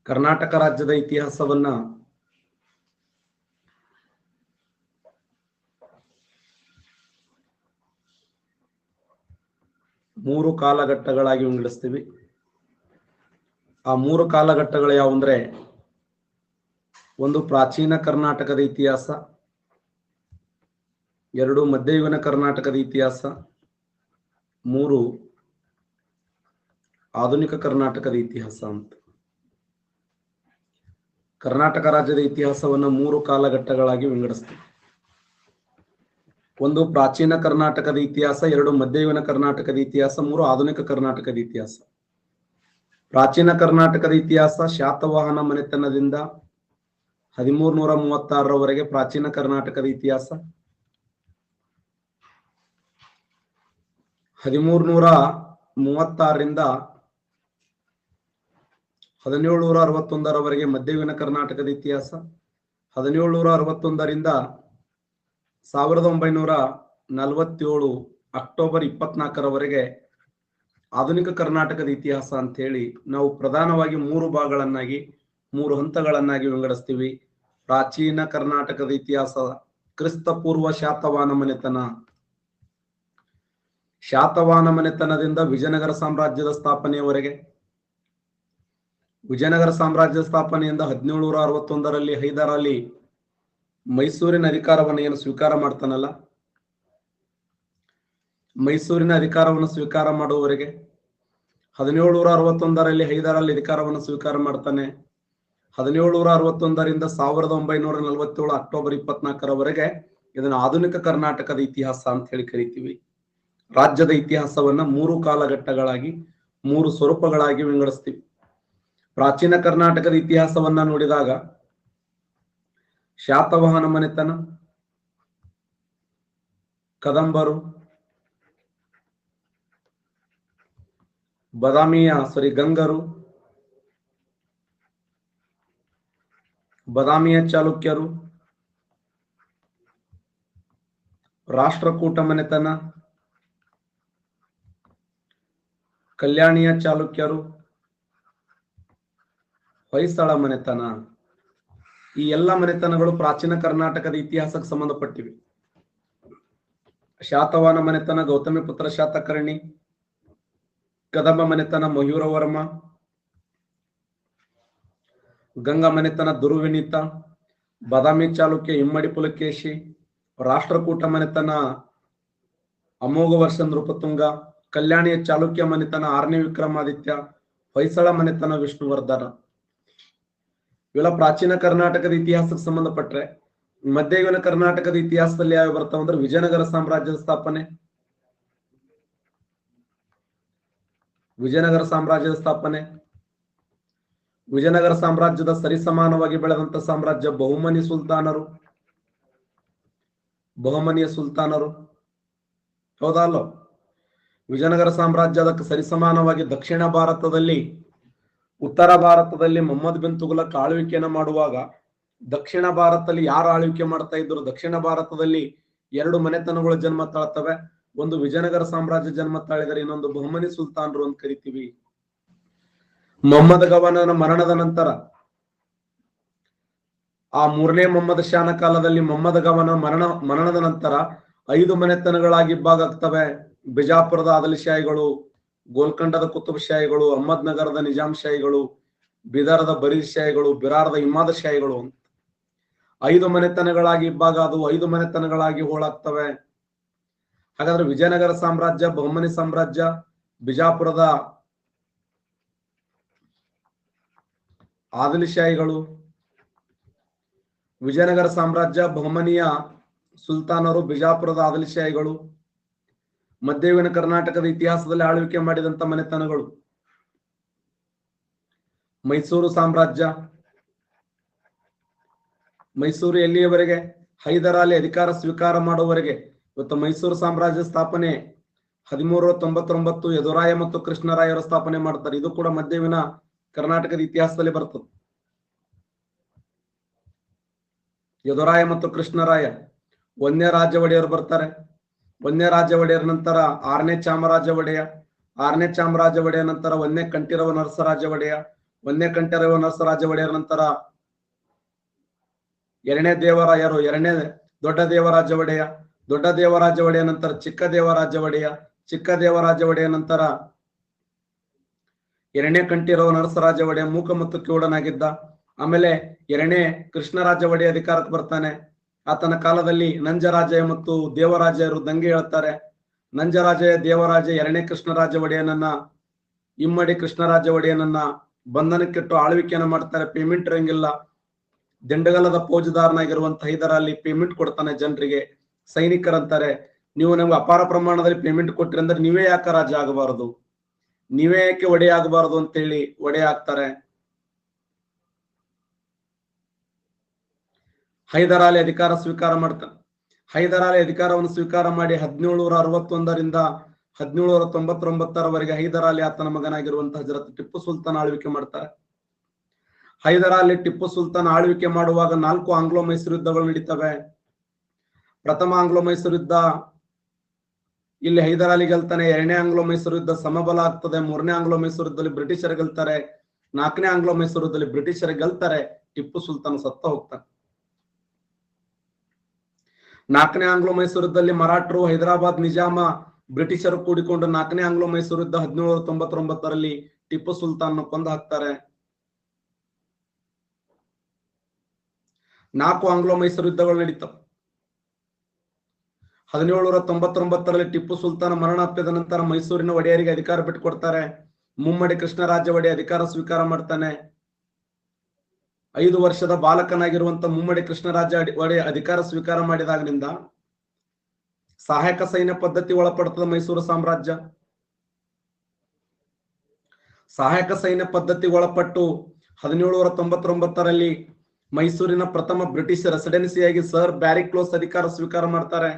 ಕರ್ನಾಟಕ ರಾಜ್ಯದ ಇತಿಹಾಸವನ್ನ ಮೂರು ಕಾಲಘಟ್ಟಗಳಾಗಿ ವಿಂಗಡಿಸ್ತೀವಿ. ಆ ಮೂರು ಕಾಲಘಟ್ಟಗಳು ಯಾವುಂದ್ರೆ, ಒಂದು ಪ್ರಾಚೀನ ಕರ್ನಾಟಕದ ಇತಿಹಾಸ, ಎರಡು ಮಧ್ಯಯುಗೀನ ಕರ್ನಾಟಕದ ಇತಿಹಾಸ, ಮೂರು ಆಧುನಿಕ ಕರ್ನಾಟಕದ ಇತಿಹಾಸ ಅಂತ. ಕರ್ನಾಟಕ ರಾಜ್ಯದ ಇತಿಹಾಸವನ್ನ ಮೂರು ಕಾಲಘಟ್ಟಗಳಾಗಿ ವಿಂಗಡಿಸ್ತೀವಿ. ಒಂದು ಪ್ರಾಚೀನ ಕರ್ನಾಟಕದ ಇತಿಹಾಸ, ಎರಡು ಮಧ್ಯಯುಗೀನ ಕರ್ನಾಟಕದ ಇತಿಹಾಸ, ಮೂರು ಆಧುನಿಕ ಕರ್ನಾಟಕದ ಇತಿಹಾಸ. ಪ್ರಾಚೀನ ಕರ್ನಾಟಕದ ಇತಿಹಾಸ ಶಾತವಾಹನ ಮನೆತನದಿಂದ 1336ರವರೆಗೆ ಪ್ರಾಚೀನ ಕರ್ನಾಟಕದ ಇತಿಹಾಸ. 1336ರಿಂದ 1761ರವರೆಗೆ ಮಧ್ಯಯುಗೀನ ಕರ್ನಾಟಕದ ಇತಿಹಾಸ. 1761ರಿಂದ 1947 ಅಕ್ಟೋಬರ್ 24ರವರೆಗೆ ಆಧುನಿಕ ಕರ್ನಾಟಕದ ಇತಿಹಾಸ ಅಂತ ಹೇಳಿ ನಾವು ಪ್ರಧಾನವಾಗಿ ಮೂರು ಭಾಗಗಳನ್ನಾಗಿ, ಮೂರು ಹಂತಗಳನ್ನಾಗಿ ವಿಂಗಡಿಸ್ತೀವಿ. ಪ್ರಾಚೀನ ಕರ್ನಾಟಕದ ಇತಿಹಾಸ ಕ್ರಿಸ್ತ ಪೂರ್ವ ಶಾತವಾಹನ ಮನೆತನ. ಶಾತವಾಹನ ಮನೆತನದಿಂದ ವಿಜಯನಗರ ಸಾಮ್ರಾಜ್ಯದ ಸ್ಥಾಪನೆಯವರೆಗೆ. ವಿಜಯನಗರ ಸಾಮ್ರಾಜ್ಯದ ಸ್ಥಾಪನೆಯಿಂದ 1761ರಲ್ಲಿ ಹೈದರ್ ಅಲಿ ಮೈಸೂರಿನ ಅಧಿಕಾರವನ್ನು ಏನು ಸ್ವೀಕಾರ ಮಾಡ್ತಾನಲ್ಲ, ಮೈಸೂರಿನ ಅಧಿಕಾರವನ್ನು ಸ್ವೀಕಾರ ಮಾಡುವವರೆಗೆ. 1761ರಲ್ಲಿ ಹೈದರ್ ಅಲಿ ಅಧಿಕಾರವನ್ನು ಸ್ವೀಕಾರ ಮಾಡ್ತಾನೆ. 1761ರಿಂದ 1947 ಅಕ್ಟೋಬರ್ 24ರವರೆಗೆ ಇದನ್ನು ಆಧುನಿಕ ಕರ್ನಾಟಕದ ಇತಿಹಾಸ ಅಂತ ಹೇಳಿ ಕರಿತೀವಿ. ರಾಜ್ಯದ ಇತಿಹಾಸವನ್ನ ಮೂರು ಕಾಲಘಟ್ಟಗಳಾಗಿ, ಮೂರು ಸ್ವರೂಪಗಳಾಗಿ ವಿಂಗಡಿಸ್ತೀವಿ. ಪ್ರಾಚೀನ ಕರ್ನಾಟಕದ ಇತಿಹಾಸವನ್ನ ನೋಡಿದಾಗ ಶಾತವಾಹನ ಮನೆತನ, ಕದಂಬರು, ಗಂಗರು, ಬದಾಮಿಯ ಚಾಲುಕ್ಯರು, ರಾಷ್ಟ್ರಕೂಟ ಮನೆತನ, ಕಲ್ಯಾಣಿಯ ಚಾಲುಕ್ಯರು, ಹೊಯ್ಸಳ ಮನೆತನ. ಈ ಎಲ್ಲ ಮನೆತನಗಳು ಪ್ರಾಚೀನ ಕರ್ನಾಟಕದ ಇತಿಹಾಸಕ್ಕೆ ಸಂಬಂಧಪಟ್ಟಿವೆ. ಶಾತವಾಹನ ಮನೆತನ ಗೌತಮಿಪುತ್ರ ಶಾತಕರ್ಣಿ, ಕದಂಬ ಮನೆತನ ಮಯೂರವರ್ಮ, ಗಂಗ ಮನೆತನ ದುರ್ವಿನೀತ, ಬಾದಾಮಿ ಚಾಲುಕ್ಯ ಇಮ್ಮಡಿ ಪುಲಕೇಶಿ, ರಾಷ್ಟ್ರಕೂಟ ಮನೆತನ ಅಮೋಘ ವರ್ಷ ನೃಪತುಂಗ, ಕಲ್ಯಾಣಿಯ ಚಾಲುಕ್ಯ ಮನೆತನ 6ನೇ ವಿಕ್ರಮಾದಿತ್ಯ, ಹೊಯ್ಸಳ ಮನೆತನ ವಿಷ್ಣುವರ್ಧನ. ಇವೆಲ್ಲ ಪ್ರಾಚೀನ ಕರ್ನಾಟಕದ ಇತಿಹಾಸಕ್ಕೆ ಸಂಬಂಧಪಟ್ರೆ. ಮಧ್ಯಯುಗೀನ ಕರ್ನಾಟಕದ ಇತಿಹಾಸದಲ್ಲಿ ಯಾವ ಬರ್ತಾವ ಅಂದ್ರೆ, ವಿಜಯನಗರ ಸಾಮ್ರಾಜ್ಯದ ಸ್ಥಾಪನೆ, ವಿಜಯನಗರ ಸಾಮ್ರಾಜ್ಯದ ಸ್ಥಾಪನೆ, ವಿಜಯನಗರ ಸಾಮ್ರಾಜ್ಯದ ಸರಿಸಮಾನವಾಗಿ ಬೆಳೆದಂತ ಸಾಮ್ರಾಜ್ಯ ಬಹುಮನಿ ಸುಲ್ತಾನರು, ಬಹುಮನಿಯ ಸುಲ್ತಾನರು. ಹೌದಾ ಅಲ್ಲೋ? ವಿಜಯನಗರ ಸಾಮ್ರಾಜ್ಯ ಅದಕ್ಕೆ ಸರಿಸಮಾನವಾಗಿ ದಕ್ಷಿಣ ಭಾರತದಲ್ಲಿ, ಉತ್ತರ ಭಾರತದಲ್ಲಿ ಮೊಹಮ್ಮದ್ ಬಿನ್ ತುಘಲಕ್ ಆಳ್ವಿಕೆಯನ್ನು ಮಾಡುವಾಗ ದಕ್ಷಿಣ ಭಾರತದಲ್ಲಿ ಯಾರು ಆಳ್ವಿಕೆ ಮಾಡ್ತಾ ಇದ್ರು? ದಕ್ಷಿಣ ಭಾರತದಲ್ಲಿ ಎರಡು ಮನೆತನಗಳು ಜನ್ಮ ತಾಳ್ತವೆ. ಒಂದು ವಿಜಯನಗರ ಸಾಮ್ರಾಜ್ಯ ಜನ್ಮ ತಾಳಿದರೆ, ಇನ್ನೊಂದು ಬಹುಮನಿ ಸುಲ್ತಾನರು ಅಂತ ಕರಿತೀವಿ. ಮೊಹಮ್ಮದ್ ಗವನನ ಮರಣದ ನಂತರ, ಆ 3ನೇ ಮೊಹಮ್ಮದ್ ಶಾನ ಕಾಲದಲ್ಲಿ ಮೊಹಮ್ಮದ್ ಗವನ ಮರಣದ ನಂತರ 5 ಮನೆತನಗಳಾಗಿ ವಿಭಾಗ ಆಗ್ತವೆ. ಬಿಜಾಪುರದ ಆದಿಲ್ಶಾಹಿಗಳು, ಗೋಲ್ಕಂಡದ ಕುತುಬ್ ಶಾಹಿಗಳು, ಅಹಮದ್ ನಗರದ ನಿಜಾಮ್ ಶಾಹಿಗಳು, ಬಿದರದ ಬರೀದ್ ಶಾಹಿಗಳು, ಬಿರಾರದ ಇಮಾದ್ ಶಾಹಿಗಳು ಅಂತ 5 ಮನೆತನಗಳಾಗಿ ವಿಭಾಗ. ಅದು 5 ಮನೆತನಗಳಾಗಿ ಹೋಳಾಗ್ತವೆ. ಹಾಗಾದ್ರೆ ವಿಜಯನಗರ ಸಾಮ್ರಾಜ್ಯ, ಬಹುಮನಿ ಸಾಮ್ರಾಜ್ಯ, ಬಿಜಾಪುರದ ಆದಿಲ್ಶಾಹಿಗಳು, ವಿಜಯನಗರ ಸಾಮ್ರಾಜ್ಯ, ಬಹುಮನಿಯ ಸುಲ್ತಾನರು, ಬಿಜಾಪುರದ ಆದಿಲ್ಶಾಹಿಗಳು. ಮಧ್ಯಯುಗೀನ ಕರ್ನಾಟಕದ ಇತಿಹಾಸದಲ್ಲಿ ಆಳ್ವಿಕೆ ಮಾಡಿದಂತ ಮನೆತನಗಳು ಮೈಸೂರು ಸಾಮ್ರಾಜ್ಯ. ಮೈಸೂರು ಎಲ್ಲಿಯವರೆಗೆ? ಹೈದರ್ ಅಲಿ ಅಧಿಕಾರ ಸ್ವೀಕಾರ ಮಾಡುವವರೆಗೆ. ಇವತ್ತು ಮೈಸೂರು ಸಾಮ್ರಾಜ್ಯ ಸ್ಥಾಪನೆ 1399 ಯದುರಾಯ ಮತ್ತು ಕೃಷ್ಣರಾಯರ ಸ್ಥಾಪನೆ ಮಾಡ್ತಾರೆ. ಇದು ಕೂಡ ಮಧ್ಯಯುಗೀನ ಕರ್ನಾಟಕದ ಇತಿಹಾಸದಲ್ಲಿ ಬರ್ತದೆ. ಯದುರಾಯ ಮತ್ತು ಕೃಷ್ಣರಾಯ, 1ನೇ ರಾಜ ಒಡೆಯರು ಬರ್ತಾರೆ. 1ನೇ ರಾಜ ಒಡೆಯರ ನಂತರ 6ನೇ ಚಾಮರಾಜ ಒಡೆಯ, 6ನೇ ಚಾಮರಾಜ ಒಡೆಯ ನಂತರ 1ನೇ ಕಂಠೀರವ ನರಸರಾಜ ಒಡೆಯ, ಒಂದನೇ ಕಂಠೀರವ ನರಸರಾಜ ಒಡೆಯರ್ ನಂತರ ಎರಡನೇ ದೇವರಾಯರು, ಎರಡನೇ ದೊಡ್ಡ ದೇವರಾಜ ಒಡೆಯ, ದೊಡ್ಡ ದೇವರಾಜ ಒಡೆಯ ನಂತರ ಚಿಕ್ಕ ದೇವರಾಜ ಒಡೆಯ, ಚಿಕ್ಕ ದೇವರಾಜ ಒಡೆಯ ನಂತರ ಎರಡನೇ ಕಂಠೀರವ ನರಸರಾಜ ಒಡೆಯ ಮೂಕ ಮತ್ತು ಕಿವುಡನಾಗಿದ್ದ. ಆಮೇಲೆ ಎರಡನೇ ಕೃಷ್ಣರಾಜ ಒಡೆಯ ಅಧಿಕಾರಕ್ಕೆ ಬರ್ತಾನೆ. ಆತನ ಕಾಲದಲ್ಲಿ ನಂಜರಾಜಯ್ಯ ಮತ್ತು ದೇವರಾಜರು ದಂಗೆ ಹೇಳ್ತಾರೆ. ನಂಜರಾಜಯ್ಯ ದೇವರಾಜ ಎರಡನೇ ಕೃಷ್ಣರಾಜ ಒಡೆಯನನ್ನ ಇಮ್ಮಡಿ ಕೃಷ್ಣರಾಜ ಒಡೆಯನನ್ನ ಬಂಧನಕ್ಕಿಟ್ಟು ಆಳ್ವಿಕೆಯನ್ನ ಮಾಡ್ತಾರೆ. ಪೇಮೆಂಟ್ ಇರಂಗಿಲ್ಲ. ದಿಂಡಗಲದ ಫೌಜದಾರನಾಗಿರುವಂತ ಹೈದರಾಲಿ ಪೇಮೆಂಟ್ ಕೊಡ್ತಾನೆ ಜನರಿಗೆ. ಸೈನಿಕರಂತಾರೆ, ನೀವು ನಮ್ಗೆ ಅಪಾರ ಪ್ರಮಾಣದಲ್ಲಿ ಪೇಮೆಂಟ್ ಕೊಟ್ರಿ ಅಂದ್ರೆ ನೀವೇ ಯಾಕೆ ರಾಜ ಆಗಬಾರದು, ನೀವೇ ಯಾಕೆ ಒಡೆಯ ಆಗಬಾರದು ಅಂತೇಳಿ ಒಡೆಯ ಆಗ್ತಾರೆ. ಹೈದರಾಲಿ ಅಧಿಕಾರ ಸ್ವೀಕಾರ ಮಾಡ್ತಾನೆ. ಹೈದರಾಲಿ ಅಧಿಕಾರವನ್ನು ಸ್ವೀಕಾರ ಮಾಡಿ 1761ರಿಂದ 1799ರವರೆಗೆ ಹೈದರಾಲಿ ಆತನ ಮಗನಾಗಿರುವಂತಹ ಹಜರತ್ ಟಿಪ್ಪು ಸುಲ್ತಾನ್ ಆಳ್ವಿಕೆ ಮಾಡ್ತಾರೆ. ಹೈದರಾಲಿ ಟಿಪ್ಪು ಸುಲ್ತಾನ್ ಆಳ್ವಿಕೆ ಮಾಡುವಾಗ 4 ಆಂಗ್ಲೋ ಮೈಸೂರು ಯುದ್ಧಗಳು ನಡೀತವೆ. ಪ್ರಥಮ ಆಂಗ್ಲೋ ಮೈಸೂರು ಯುದ್ಧ ಇಲ್ಲಿ ಹೈದರಾಲಿ ಗೆಲ್ತಾನೆ. ಎರಡನೇ ಆಂಗ್ಲೋ ಮೈಸೂರು ಯುದ್ಧ ಸಮಬಲ ಆಗ್ತದೆ. ಮೂರನೇ ಆಂಗ್ಲೋ ಮೈಸೂರು ಯುದ್ಧದಲ್ಲಿ ಬ್ರಿಟಿಷರು ಗೆಲ್ತಾರೆ. 4ನೇ ಆಂಗ್ಲೋ ಮೈಸೂರು ಯುದ್ಧದಲ್ಲಿ ಬ್ರಿಟಿಷರು ಗೆಲ್ತಾರೆ. ಟಿಪ್ಪು ಸುಲ್ತಾನ್ ಸತ್ತ ಹೋಗ್ತಾನೆ. 4ನೇ ಆಂಗ್ಲೋ ಮೈಸೂರು ಯುದ್ಧದಲ್ಲಿ ಮರಾಠರು, ಹೈದರಾಬಾದ್ ನಿಜಾಮ, ಬ್ರಿಟಿಷರು ಕೂಡಿಕೊಂಡು 4ನೇ ಆಂಗ್ಲೋ ಮೈಸೂರು ಯುದ್ಧ 1799ರಲ್ಲಿ ಟಿಪ್ಪು ಸುಲ್ತಾನ್ ಕೊಂದು ಹಾಕ್ತಾರೆ. 4 ಆಂಗ್ಲೋ ಮೈಸೂರು ಯುದ್ಧಗಳು ನಡೀತಾವ. 1799ರಲ್ಲಿ ಟಿಪ್ಪು ಸುಲ್ತಾನ್ ಮರಣಪ್ಪಿದ ನಂತರ ಮೈಸೂರಿನ ಒಡೆಯರಿಗೆ ಅಧಿಕಾರ ಬಿಟ್ಟುಕೊಡ್ತಾರೆ. ಮುಮ್ಮಡಿ ಕೃಷ್ಣರಾಜ ಒಡೆಯ ಅಧಿಕಾರ ಸ್ವೀಕಾರ ಮಾಡ್ತಾನೆ. 5 ವರ್ಷದ ಬಾಲಕನಾಗಿರುವಂತ ಮುಮ್ಮಡಿ ಕೃಷ್ಣರಾಜ ಒಡೆಯ ಅಧಿಕಾರ ಸ್ವೀಕಾರ ಮಾಡಿದಾಗಲಿಂದ ಸಹಾಯಕ ಸೈನ್ಯ ಪದ್ಧತಿ ಒಳಪಡುತ್ತದೆ ಮೈಸೂರು ಸಾಮ್ರಾಜ್ಯ. ಸಹಾಯಕ ಸೈನ್ಯ ಪದ್ಧತಿ ಒಳಪಟ್ಟು 1799ರಲ್ಲಿ ಮೈಸೂರಿನ ಪ್ರಥಮ ಬ್ರಿಟಿಷ್ ರೆಸಿಡೆನ್ಸಿಯಾಗಿ ಸರ್ ಬ್ಯಾರಿ ಕ್ಲೋಸ್ ಅಧಿಕಾರ ಸ್ವೀಕಾರ ಮಾಡ್ತಾರೆ.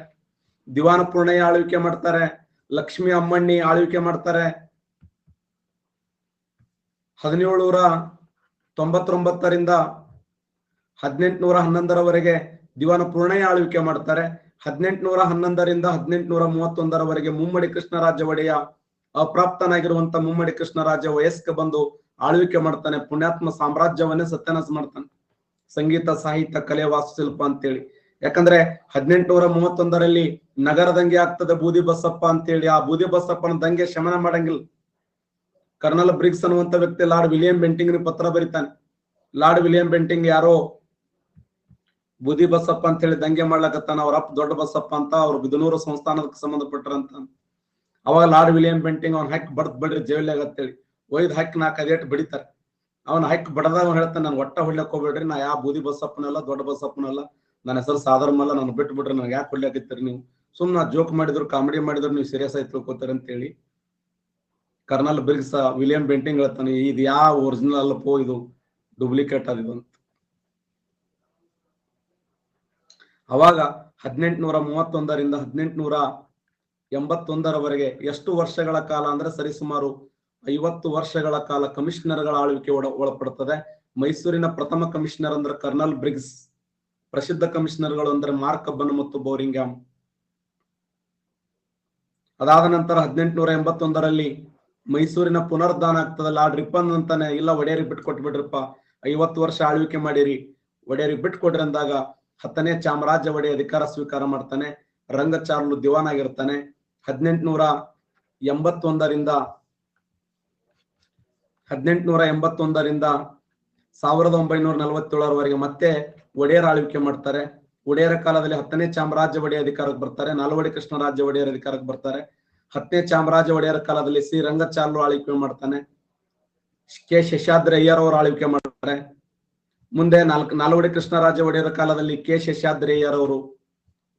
ದಿವಾನ ಪೂರ್ಣಯ್ಯ ಆಳ್ವಿಕೆ ಮಾಡ್ತಾರೆ. ಲಕ್ಷ್ಮೀ ಅಮ್ಮಣ್ಣಿ ಆಳ್ವಿಕೆ ಮಾಡ್ತಾರೆ. 1799ರಿಂದ 1811ರವರೆಗೆ ದಿವಾನ ಪೂರ್ಣಯ್ಯ ಆಳ್ವಿಕೆ ಮಾಡ್ತಾರೆ. 1811ರಿಂದ 1831ರವರೆಗೆ ಮುಮ್ಮಡಿ ಕೃಷ್ಣರಾಜ ಒಡೆಯ ಅಪ್ರಾಪ್ತನಾಗಿರುವಂತ ಮುಮ್ಮಡಿ ಕೃಷ್ಣರಾಜ ವಯಸ್ಕ ಬಂದು ಆಳ್ವಿಕೆ ಮಾಡ್ತಾನೆ. ಪುಣ್ಯಾತ್ಮ ಸಾಮ್ರಾಜ್ಯವನ್ನೇ ಸತ್ಯನಾಶ ಮಾಡ್ತಾನೆ. ಸಂಗೀತ, ಸಾಹಿತ್ಯ, ಕಲೆ, ವಾಸ್ತುಶಿಲ್ಪ ಅಂತೇಳಿ. ಯಾಕಂದ್ರೆ 1831ರಲ್ಲಿ ನಗರ ದಂಗೆ ಆಗ್ತದೆ ಬೂದಿ ಬಸಪ್ಪ ಅಂತೇಳಿ. ಆ ಬೂದಿ ಬಸಪ್ಪನ ದಂಗೆ ಶಮನ ಮಾಡಂಗಿಲ್ಲ. ಕರ್ನಲ್ ಬ್ರಿಗ್ಸ್ ಅನ್ನುವಂತ ವ್ಯಕ್ತಿ ಲಾರ್ಡ್ ವಿಲಿಯಂ ಬೆಂಟಿಂಗ್ ಪತ್ರ ಬರೀತಾನೆ. ಲಾರ್ಡ್ ವಿಲಿಯಂ ಬೆಂಟಿಂಗ್ ಯಾರೋ ಬೂದಿ ಬಸಪ್ಪ ಅಂತ ಹೇಳಿ ದಂಗೆ ಮಾಡ್ಲಕತ್ತಾನ, ಅವ್ರ ಅಪ್ಪ ದೊಡ್ಡ ಬಸಪ್ಪ ಅಂತ, ಅವ್ರು ಬಿದನೂರು ಸಂಸ್ಥಾನಕ್ಕೆ ಸಂಬಂಧಪಟ್ಟರಂತ. ಅವಾಗ ಲಾರ್ಡ್ ವಿಲಿಯಂ ಬೆಂಟಿಂಗ್ ಅವ್ನ ಹೈಕ್ ಬಡದ್ ಬಿಡ್ರಿ ಜೈಲ್ನಾಗ ಅಂತೇಳಿ ಒಯ್ದು ಹಾಕಿ 4 ಅದೇಟ್ ಬಡಿತಾರೆ. ಅವನ ಹೈಕ್ ಬಡದಾಗ ಹೇಳ್ತಾನೆ, ನಾನು ಒಟ್ಟ ಹೊಡ್ಲಕ್ ಹೋಗ್ಬೇಡ್ರಿ, ನಾ ಯಾವ ಬೂದಿ ಬಸಪ್ಪನಲ್ಲ ದೊಡ್ಡ ಬಸಪ್ಪನಲ್ಲ, ನನ್ನ ಹೆಸರು ಸಾಧಾರಮಲ್ಲ, ನಾನು ಬಿಟ್ಟು ಬಿಡ್ರಿ, ನನಗೆ ಯಾಕೆ ಹೊಡ್ಲಾಕತ್ತೀರಿ ನೀವು, ಸುಮ್ಮನೆ ಜೋಕ್ ಮಾಡಿದ್ರು ಕಾಮಿಡಿ ಮಾಡಿದ್ರು ನೀವು ಸೀರಿಯಸ್ ಆಗಿ ತಿಳ್ಕೊತಾರೆ ಅಂತೇಳಿ ಕರ್ನಲ್ ಬ್ರಿಗ್ಸ್ ವಿಲಿಯಂ ಬೆಂಟಿಂಗ್ ಹೇಳ್ತಾನೆ, ಇದು ಯಾವ ಒರಿಜಿನಲ್ ಅಲ್ಲಪ್ಪೋ, ಇದು ಡೂಪ್ಲಿಕೇಟ್ ಆದಿದು ಅಂತ. ಅವಾಗ 1831ರಿಂದ 1881ರವರೆಗೆ ಎಷ್ಟು ವರ್ಷಗಳ ಕಾಲ ಅಂದ್ರೆ ಸರಿಸುಮಾರು 50 ವರ್ಷಗಳ ಕಾಲ ಕಮಿಷನರ್ಗಳ ಆಳ್ವಿಕೆ ಒಳಪಡುತ್ತದೆ. ಮೈಸೂರಿನ ಪ್ರಥಮ ಕಮಿಷನರ್ ಅಂದ್ರೆ ಕರ್ನಲ್ ಬ್ರಿಗ್ಸ್. ಪ್ರಸಿದ್ಧ ಕಮಿಷನರ್ಗಳು ಅಂದ್ರೆ ಮಾರ್ಕಬ್ಬನ್ ಮತ್ತು ಬೋರಿಂಗ್ಹ್ಯಾಮ್. ಅದಾದ ನಂತರ 1881ರಲ್ಲಿ ಮೈಸೂರಿನ ಪುನರುದ್ಧಾನ ಆಗ್ತದೆ. ಲಾರ್ಡ್ ರಿಪ್ಪನ್ ಅಂತಾನೆ, ಇಲ್ಲ ಒಡೆಯರಿಗೆ ಬಿಟ್ಕೊಟ್ಬಿಡ್ರಪ್ಪ, 50 ವರ್ಷ ಆಳ್ವಿಕೆ ಮಾಡಿರಿ, ಒಡೆಯರಿಗೆ ಬಿಟ್ಕೊಡ್ರಿ ಅಂದಾಗ 10ನೇ ಚಾಮರಾಜ ಒಡೆಯ ಅಧಿಕಾರ ಸ್ವೀಕಾರ ಮಾಡ್ತಾನೆ. ರಂಗಚಾರ್ಲು ದಿವಾನ್ ಆಗಿರ್ತಾನೆ. 1881ರಿಂದ 1947ರವರೆಗೆ ಮತ್ತೆ ಒಡೆಯರ್ ಆಳ್ವಿಕೆ ಮಾಡ್ತಾರೆ. ಒಡೆಯರ ಕಾಲದಲ್ಲಿ 10ನೇ ಚಾಮರಾಜ ಒಡೆಯ ಅಧಿಕಾರಕ್ಕೆ ಬರ್ತಾರೆ. ನಾಲ್ವಡಿ ಕೃಷ್ಣರಾಜ ಒಡೆಯರ್ ಅಧಿಕಾರಕ್ಕೆ ಬರ್ತಾರೆ. 10ನೇ ಚಾಮರಾಜ ಒಡೆಯರ ಕಾಲದಲ್ಲಿ ಸಿ ರಂಗಚಾರ್ಲು ಆಳ್ವಿಕೆ ಮಾಡ್ತಾನೆ. ಕೆ ಶೇಷಾದ್ರಿ ಅಯ್ಯರ್ ಅವರು ಆಳ್ವಿಕೆ ಮಾಡ್ತಾರೆ. ಮುಂದೆ ನಾಲ್ವಡಿ ಕೃಷ್ಣರಾಜ ಒಡೆಯರ ಕಾಲದಲ್ಲಿ ಕೆ ಶೇಷಾದ್ರಿ ಅಯ್ಯರ್ ಅವರು,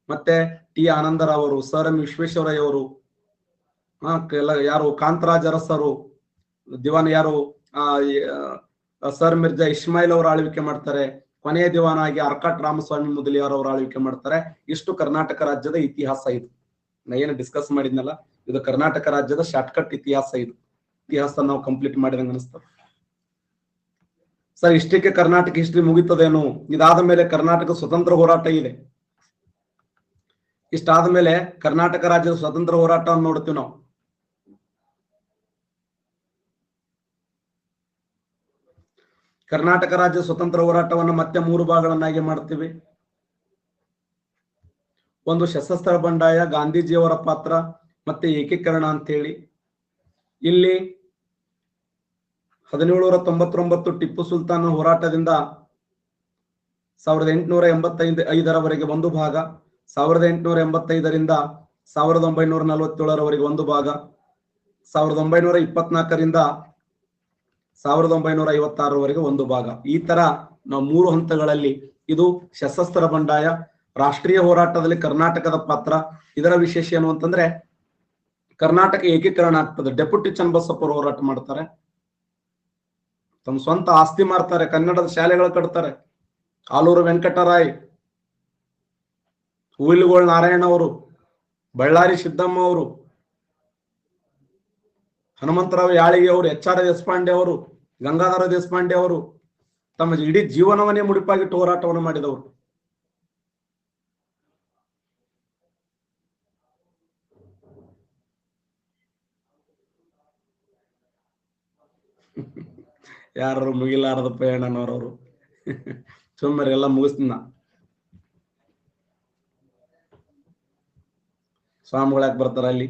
ಮತ್ತೆ ಟಿ ಆನಂದರಾವ್ ಅವರು, ಸರ್ ಎಂ ವಿಶ್ವೇಶ್ವರಯ್ಯ ಅವರು, ಯಾರು ಕಾಂತರಾಜ್ ಅರಸರು, ದಿವಾನ್ ಯಾರು ಸರ್ ಮಿರ್ಜಾ ಇಸ್ಮಾಯಿಲ್ ಅವರು ಆಳ್ವಿಕೆ ಮಾಡ್ತಾರೆ. ಕೊನೆಯ ದಿವಾನ ಆಗಿ ಅರ್ಕಾಟ್ ರಾಮಸ್ವಾಮಿ ಮುದಲಿಯಾರ್ ಅವರು ಆಳ್ವಿಕೆ ಮಾಡ್ತಾರೆ. ಇಷ್ಟು ಕರ್ನಾಟಕ ರಾಜ್ಯದ ಇತಿಹಾಸ. ಇದು ನಾ ಏನು ಡಿಸ್ಕಸ್ ಮಾಡಿದ್ನಲ್ಲ, ಇದು ಕರ್ನಾಟಕ ರಾಜ್ಯದ ಶಾರ್ಟ್ಕಟ್ ಇತಿಹಾಸ. ಇದು ಇತಿಹಾಸ ನಾವು ಕಂಪ್ಲೀಟ್ ಮಾಡಿದಂಗ ಅನಿಸ್ತದೆ ಸರ್. ಇಷ್ಟಕ್ಕೆ ಕರ್ನಾಟಕ ಹಿಸ್ಟ್ರಿ ಮುಗಿತದೇನು? ಇದಾದ ಮೇಲೆ ಕರ್ನಾಟಕ ಸ್ವತಂತ್ರ ಹೋರಾಟ ಇದೆ. ಇಷ್ಟಾದ ಮೇಲೆ ಕರ್ನಾಟಕ ರಾಜ್ಯದ ಸ್ವತಂತ್ರ ಹೋರಾಟವನ್ನು ನೋಡ್ತೀವಿ ನಾವು. ಕರ್ನಾಟಕ ರಾಜ್ಯ ಸ್ವತಂತ್ರ ಹೋರಾಟವನ್ನು ಮತ್ತೆ 3 ಭಾಗಗಳನ್ನಾಗಿ ಮಾಡ್ತೀವಿ. ಒಂದು ಸಶಸ್ತ್ರ ಬಂಡಾಯ, ಗಾಂಧೀಜಿಯವರ ಪಾತ್ರ ಮತ್ತೆ ಏಕೀಕರಣ ಅಂತ ಹೇಳಿ. ಇಲ್ಲಿ 1799 ಟಿಪ್ಪು ಸುಲ್ತಾನ್ ಹೋರಾಟದಿಂದ 1885ರವರೆಗೆ ಒಂದು ಭಾಗ, 1885ರಿಂದ 1947ರವರೆಗೆ ಒಂದು ಭಾಗ, 1924ರಿಂದ 1956ರವರೆಗೆ ಒಂದು ಭಾಗ. ಈ ತರ ನಾವು 3 ಹಂತಗಳಲ್ಲಿ, ಇದು ಸಶಸ್ತ್ರ ಬಂಡಾಯ, ರಾಷ್ಟ್ರೀಯ ಹೋರಾಟದಲ್ಲಿ ಕರ್ನಾಟಕದ ಪಾತ್ರ. ಇದರ ವಿಶೇಷ ಏನು ಅಂತಂದ್ರೆ ಕರ್ನಾಟಕ ಏಕೀಕರಣ ಆಗ್ತದೆ. ಡೆಪ್ಯೂಟಿ ಚನ್ನಬಸಪ್ಪ ಹೋರಾಟ ಮಾಡ್ತಾರೆ, ತಮ್ಮ ಸ್ವಂತ ಆಸ್ತಿ ಮಾರ್ತಾರೆ, ಕನ್ನಡದ ಶಾಲೆಗಳು ಕಟ್ತಾರೆ. ಆಲೂರು ವೆಂಕಟರಾಯ್, ಹುಯಿಲುಗೋಳ್ ನಾರಾಯಣ ಅವರು, ಬಳ್ಳಾರಿ ಸಿದ್ದಮ್ಮ ಅವರು, ಹನುಮಂತರಾವ್ ಯಾಳಿಗೆ ಅವರು, HR ದೇಶಪಾಂಡೆ ಅವರು, ಗಂಗಾಧರ ದೇಶಪಾಂಡೆ ಅವರು ತಮ್ಮ ಇಡೀ ಜೀವನವನ್ನೇ ಮುಡಿಪಾಗಿಟ್ಟು ಹೋರಾಟವನ್ನು ಮಾಡಿದವರು. ಯಾರು ಮುಗಿಲಾರದ ಪಯಣನವರವರು ಸುಮ್ಮನೆ ಎಲ್ಲ ಮುಗಿಸ್ತೀನ. ಸ್ವಾಮಿಗಳು ಯಾಕೆ ಬರ್ತಾರ ಅಲ್ಲಿ?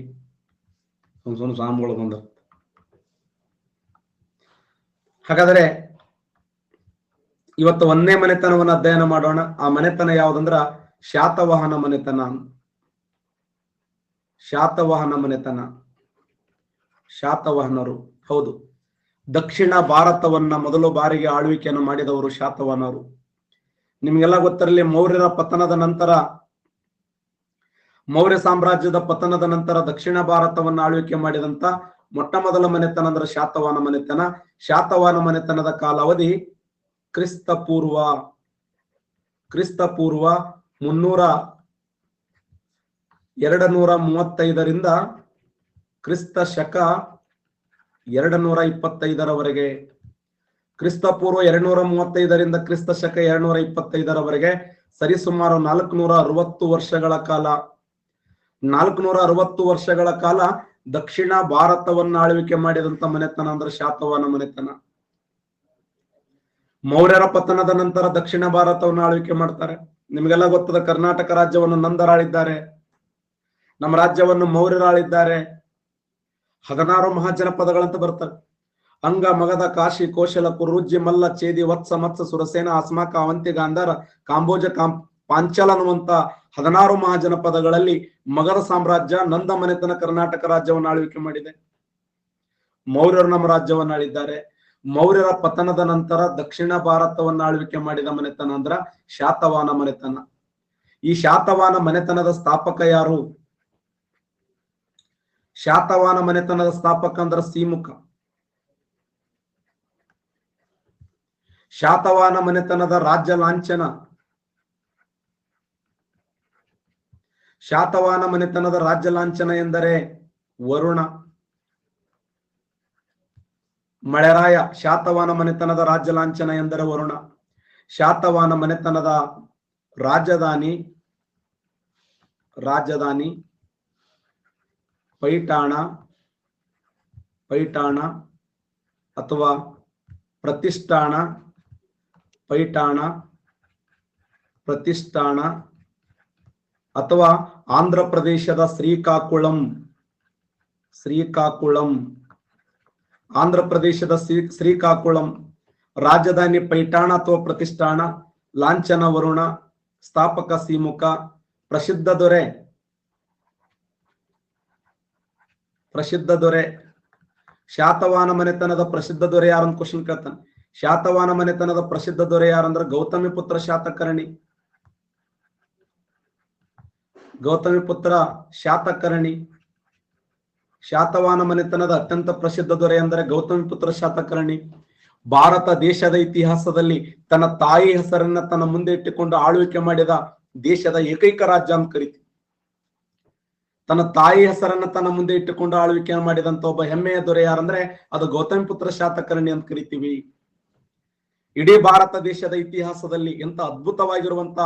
ಸುಮ್ಮನೆ ಸ್ವಾಮಿಗಳು ಬಂದ. ಹಾಗಾದ್ರೆ ಇವತ್ತು ಒಂದೇ ಮನೆತನವನ್ನು ಅಧ್ಯಯನ ಮಾಡೋಣ. ಆ ಮನೆತನ ಯಾವುದಂದ್ರ ಶಾತವಾಹನ ಮನೆತನ. ಶಾತವಾಹನ ಮನೆತನ, ಶಾತವಾಹನರು. ಹೌದು, ದಕ್ಷಿಣ ಭಾರತವನ್ನ ಮೊದಲು ಬಾರಿಗೆ ಆಳ್ವಿಕೆಯನ್ನು ಮಾಡಿದವರು ಶಾತವಾಹನರು. ನಿಮ್ಗೆಲ್ಲ ಗೊತ್ತಿರಲಿ, ಮೌರ್ಯರ ಪತನದ ನಂತರ, ಮೌರ್ಯ ಸಾಮ್ರಾಜ್ಯದ ಪತನದ ನಂತರ ದಕ್ಷಿಣ ಭಾರತವನ್ನ ಆಳ್ವಿಕೆ ಮಾಡಿದಂತ ಮೊಟ್ಟ ಮೊದಲ ಮನೆತನ ಅಂದ್ರೆ ಶಾತವಾಹನ ಮನೆತನ. ಶಾತವಾಹನ ಮನೆತನದ ಕಾಲಾವಧಿ ಕ್ರಿಸ್ತಪೂರ್ವ 235ರಿಂದ ಕ್ರಿಸ್ತ ಶಕ 225ರವರೆಗೆ. ಕ್ರಿಸ್ತಪೂರ್ವ 235ರಿಂದ ಕ್ರಿಸ್ತ ಶಕ 225ರವರೆಗೆ ಸರಿಸುಮಾರು 460 ವರ್ಷಗಳ ಕಾಲ. 460 ವರ್ಷಗಳ ಕಾಲ ದಕ್ಷಿಣ ಭಾರತವನ್ನ ಆಳ್ವಿಕೆ ಮಾಡಿದಂತ ಮನೆತನ ಅಂದ್ರೆ ಶಾತವಾಹನ ಮನೆತನ. ಮೌರ್ಯರ ಪತನದ ನಂತರ ದಕ್ಷಿಣ ಭಾರತವನ್ನು ಆಳ್ವಿಕೆ ಮಾಡ್ತಾರೆ. ನಿಮಗೆಲ್ಲ ಗೊತ್ತದ, ಕರ್ನಾಟಕ ರಾಜ್ಯವನ್ನು ನಂದರಾಳಿದ್ದಾರೆ, ನಮ್ಮ ರಾಜ್ಯವನ್ನು ಮೌರ್ಯರಾಳಿದ್ದಾರೆ. 16 ಮಹಾಜನಪದಗಳಂತ ಬರ್ತಾರೆ. ಅಂಗ, ಮಗಧ, ಕಾಶಿ, ಕೋಶಲ, ಕುರುಜ್ಜಿ, ಮಲ್ಲ, ಚೇದಿ, ವತ್ಸ, ಮತ್ಸ, ಸುರಸೇನ, ಅಸ್ಮಾಕ, ಅವಂತಿ, ಗಾಂಧಾರ, ಕಾಂಬೋಜ, ಪಾಂಚಾಲ ಅನ್ನುವಂತ 16 ಮಹಾಜನಪದಗಳಲ್ಲಿ ಮಗಧ ಸಾಮ್ರಾಜ್ಯ, ನಂದ ಮನೆತನ ಕರ್ನಾಟಕ ರಾಜ್ಯವನ್ನು ಆಳ್ವಿಕೆ ಮಾಡಿದೆ. ಮೌರ್ಯರು ನಮ್ಮ ರಾಜ್ಯವನ್ನು ಆಳಿದ್ದಾರೆ. ಮೌರ್ಯರ ಪತನದ ನಂತರ ದಕ್ಷಿಣ ಭಾರತವನ್ನು ಆಳ್ವಿಕೆ ಮಾಡಿದ ಮನೆತನ ಅಂದ್ರ ಶಾತವಾಹನ ಮನೆತನ. ಈ ಶಾತವಾಹನ ಮನೆತನದ ಸ್ಥಾಪಕ ಯಾರು? ಶಾತವಾಹನ ಮನೆತನದ ಸ್ಥಾಪಕ ಅಂದ್ರ ಸಿಮುಖ. ಶಾತವಾಹನ ಮನೆತನದ ರಾಜ್ಯ ಲಾಂಛನ, ಶಾತವಾಹನ ಮನೆತನದ ರಾಜ್ಯ ಲಾಂಛನ ಎಂದರೆ ವರುಣ. ಮಳೆರಾಯ ಶಾತವಾಹನ ಮನೆತನದ ರಾಜ್ಯ ಲಾಂಛನ ಎಂದರೆ ವರುಣ. ಶಾತವಾಹನ ಮನೆತನದ ರಾಜಧಾನಿ ಪೈಠಾಣ ಅಥವಾ ಪ್ರತಿಷ್ಠಾನ ಅಥವಾ ಆಂಧ್ರ ಪ್ರದೇಶದ ಶ್ರೀಕಾಕುಳಂ. ಆಂಧ್ರ ಪ್ರದೇಶದ ಶ್ರೀಕಾಕುಳಂ. ರಾಜಧಾನಿ ಪೈಠಾಣ ಅಥವಾ ಪ್ರತಿಷ್ಠಾನ, ಲಾಂಛನ ವರುಣ, ಸ್ಥಾಪಕ ಸಿಮುಖ. ಪ್ರಸಿದ್ಧ ದೊರೆ ಶಾತವಾಹನ ಮನೆತನದ ಪ್ರಸಿದ್ಧ ದೊರೆ ಯಾರಂತ ಕ್ವಶನ್ ಕೇಳ್ತಾನೆ. ಶಾತವಾಹನ ಮನೆತನದ ಪ್ರಸಿದ್ಧ ದೊರೆ ಯಾರಂದ್ರೆ ಗೌತಮಿ ಪುತ್ರ ಶಾತಕರ್ಣಿ. ಶಾತವಾಹನ ಮನೆತನದ ಅತ್ಯಂತ ಪ್ರಸಿದ್ಧ ದೊರೆ ಅಂದರೆ ಗೌತಮಿ ಪುತ್ರ ಶಾತಕರ್ಣಿ. ಭಾರತ ದೇಶದ ಇತಿಹಾಸದಲ್ಲಿ ತನ್ನ ತಾಯಿ ಹೆಸರನ್ನ ತನ್ನ ಮುಂದೆ ಇಟ್ಟುಕೊಂಡು ಆಳ್ವಿಕೆ ಮಾಡಿದ ದೇಶದ ಏಕೈಕ ರಾಜ್ಯ ಅಂತ ಕರಿತೀವಿ. ತನ್ನ ತಾಯಿ ಹೆಸರನ್ನ ತನ್ನ ಮುಂದೆ ಇಟ್ಟುಕೊಂಡು ಆಳ್ವಿಕೆ ಮಾಡಿದಂತ ಒಬ್ಬ ಹೆಮ್ಮೆಯ ದೊರೆ ಯಾರಂದ್ರೆ ಅದು ಗೌತಮಿ ಪುತ್ರ ಶಾತಕರ್ಣಿ ಅಂತ ಕರಿತೀವಿ. ಇಡೀ ಭಾರತ ದೇಶದ ಇತಿಹಾಸದಲ್ಲಿ ಎಂತ ಅದ್ಭುತವಾಗಿರುವಂತ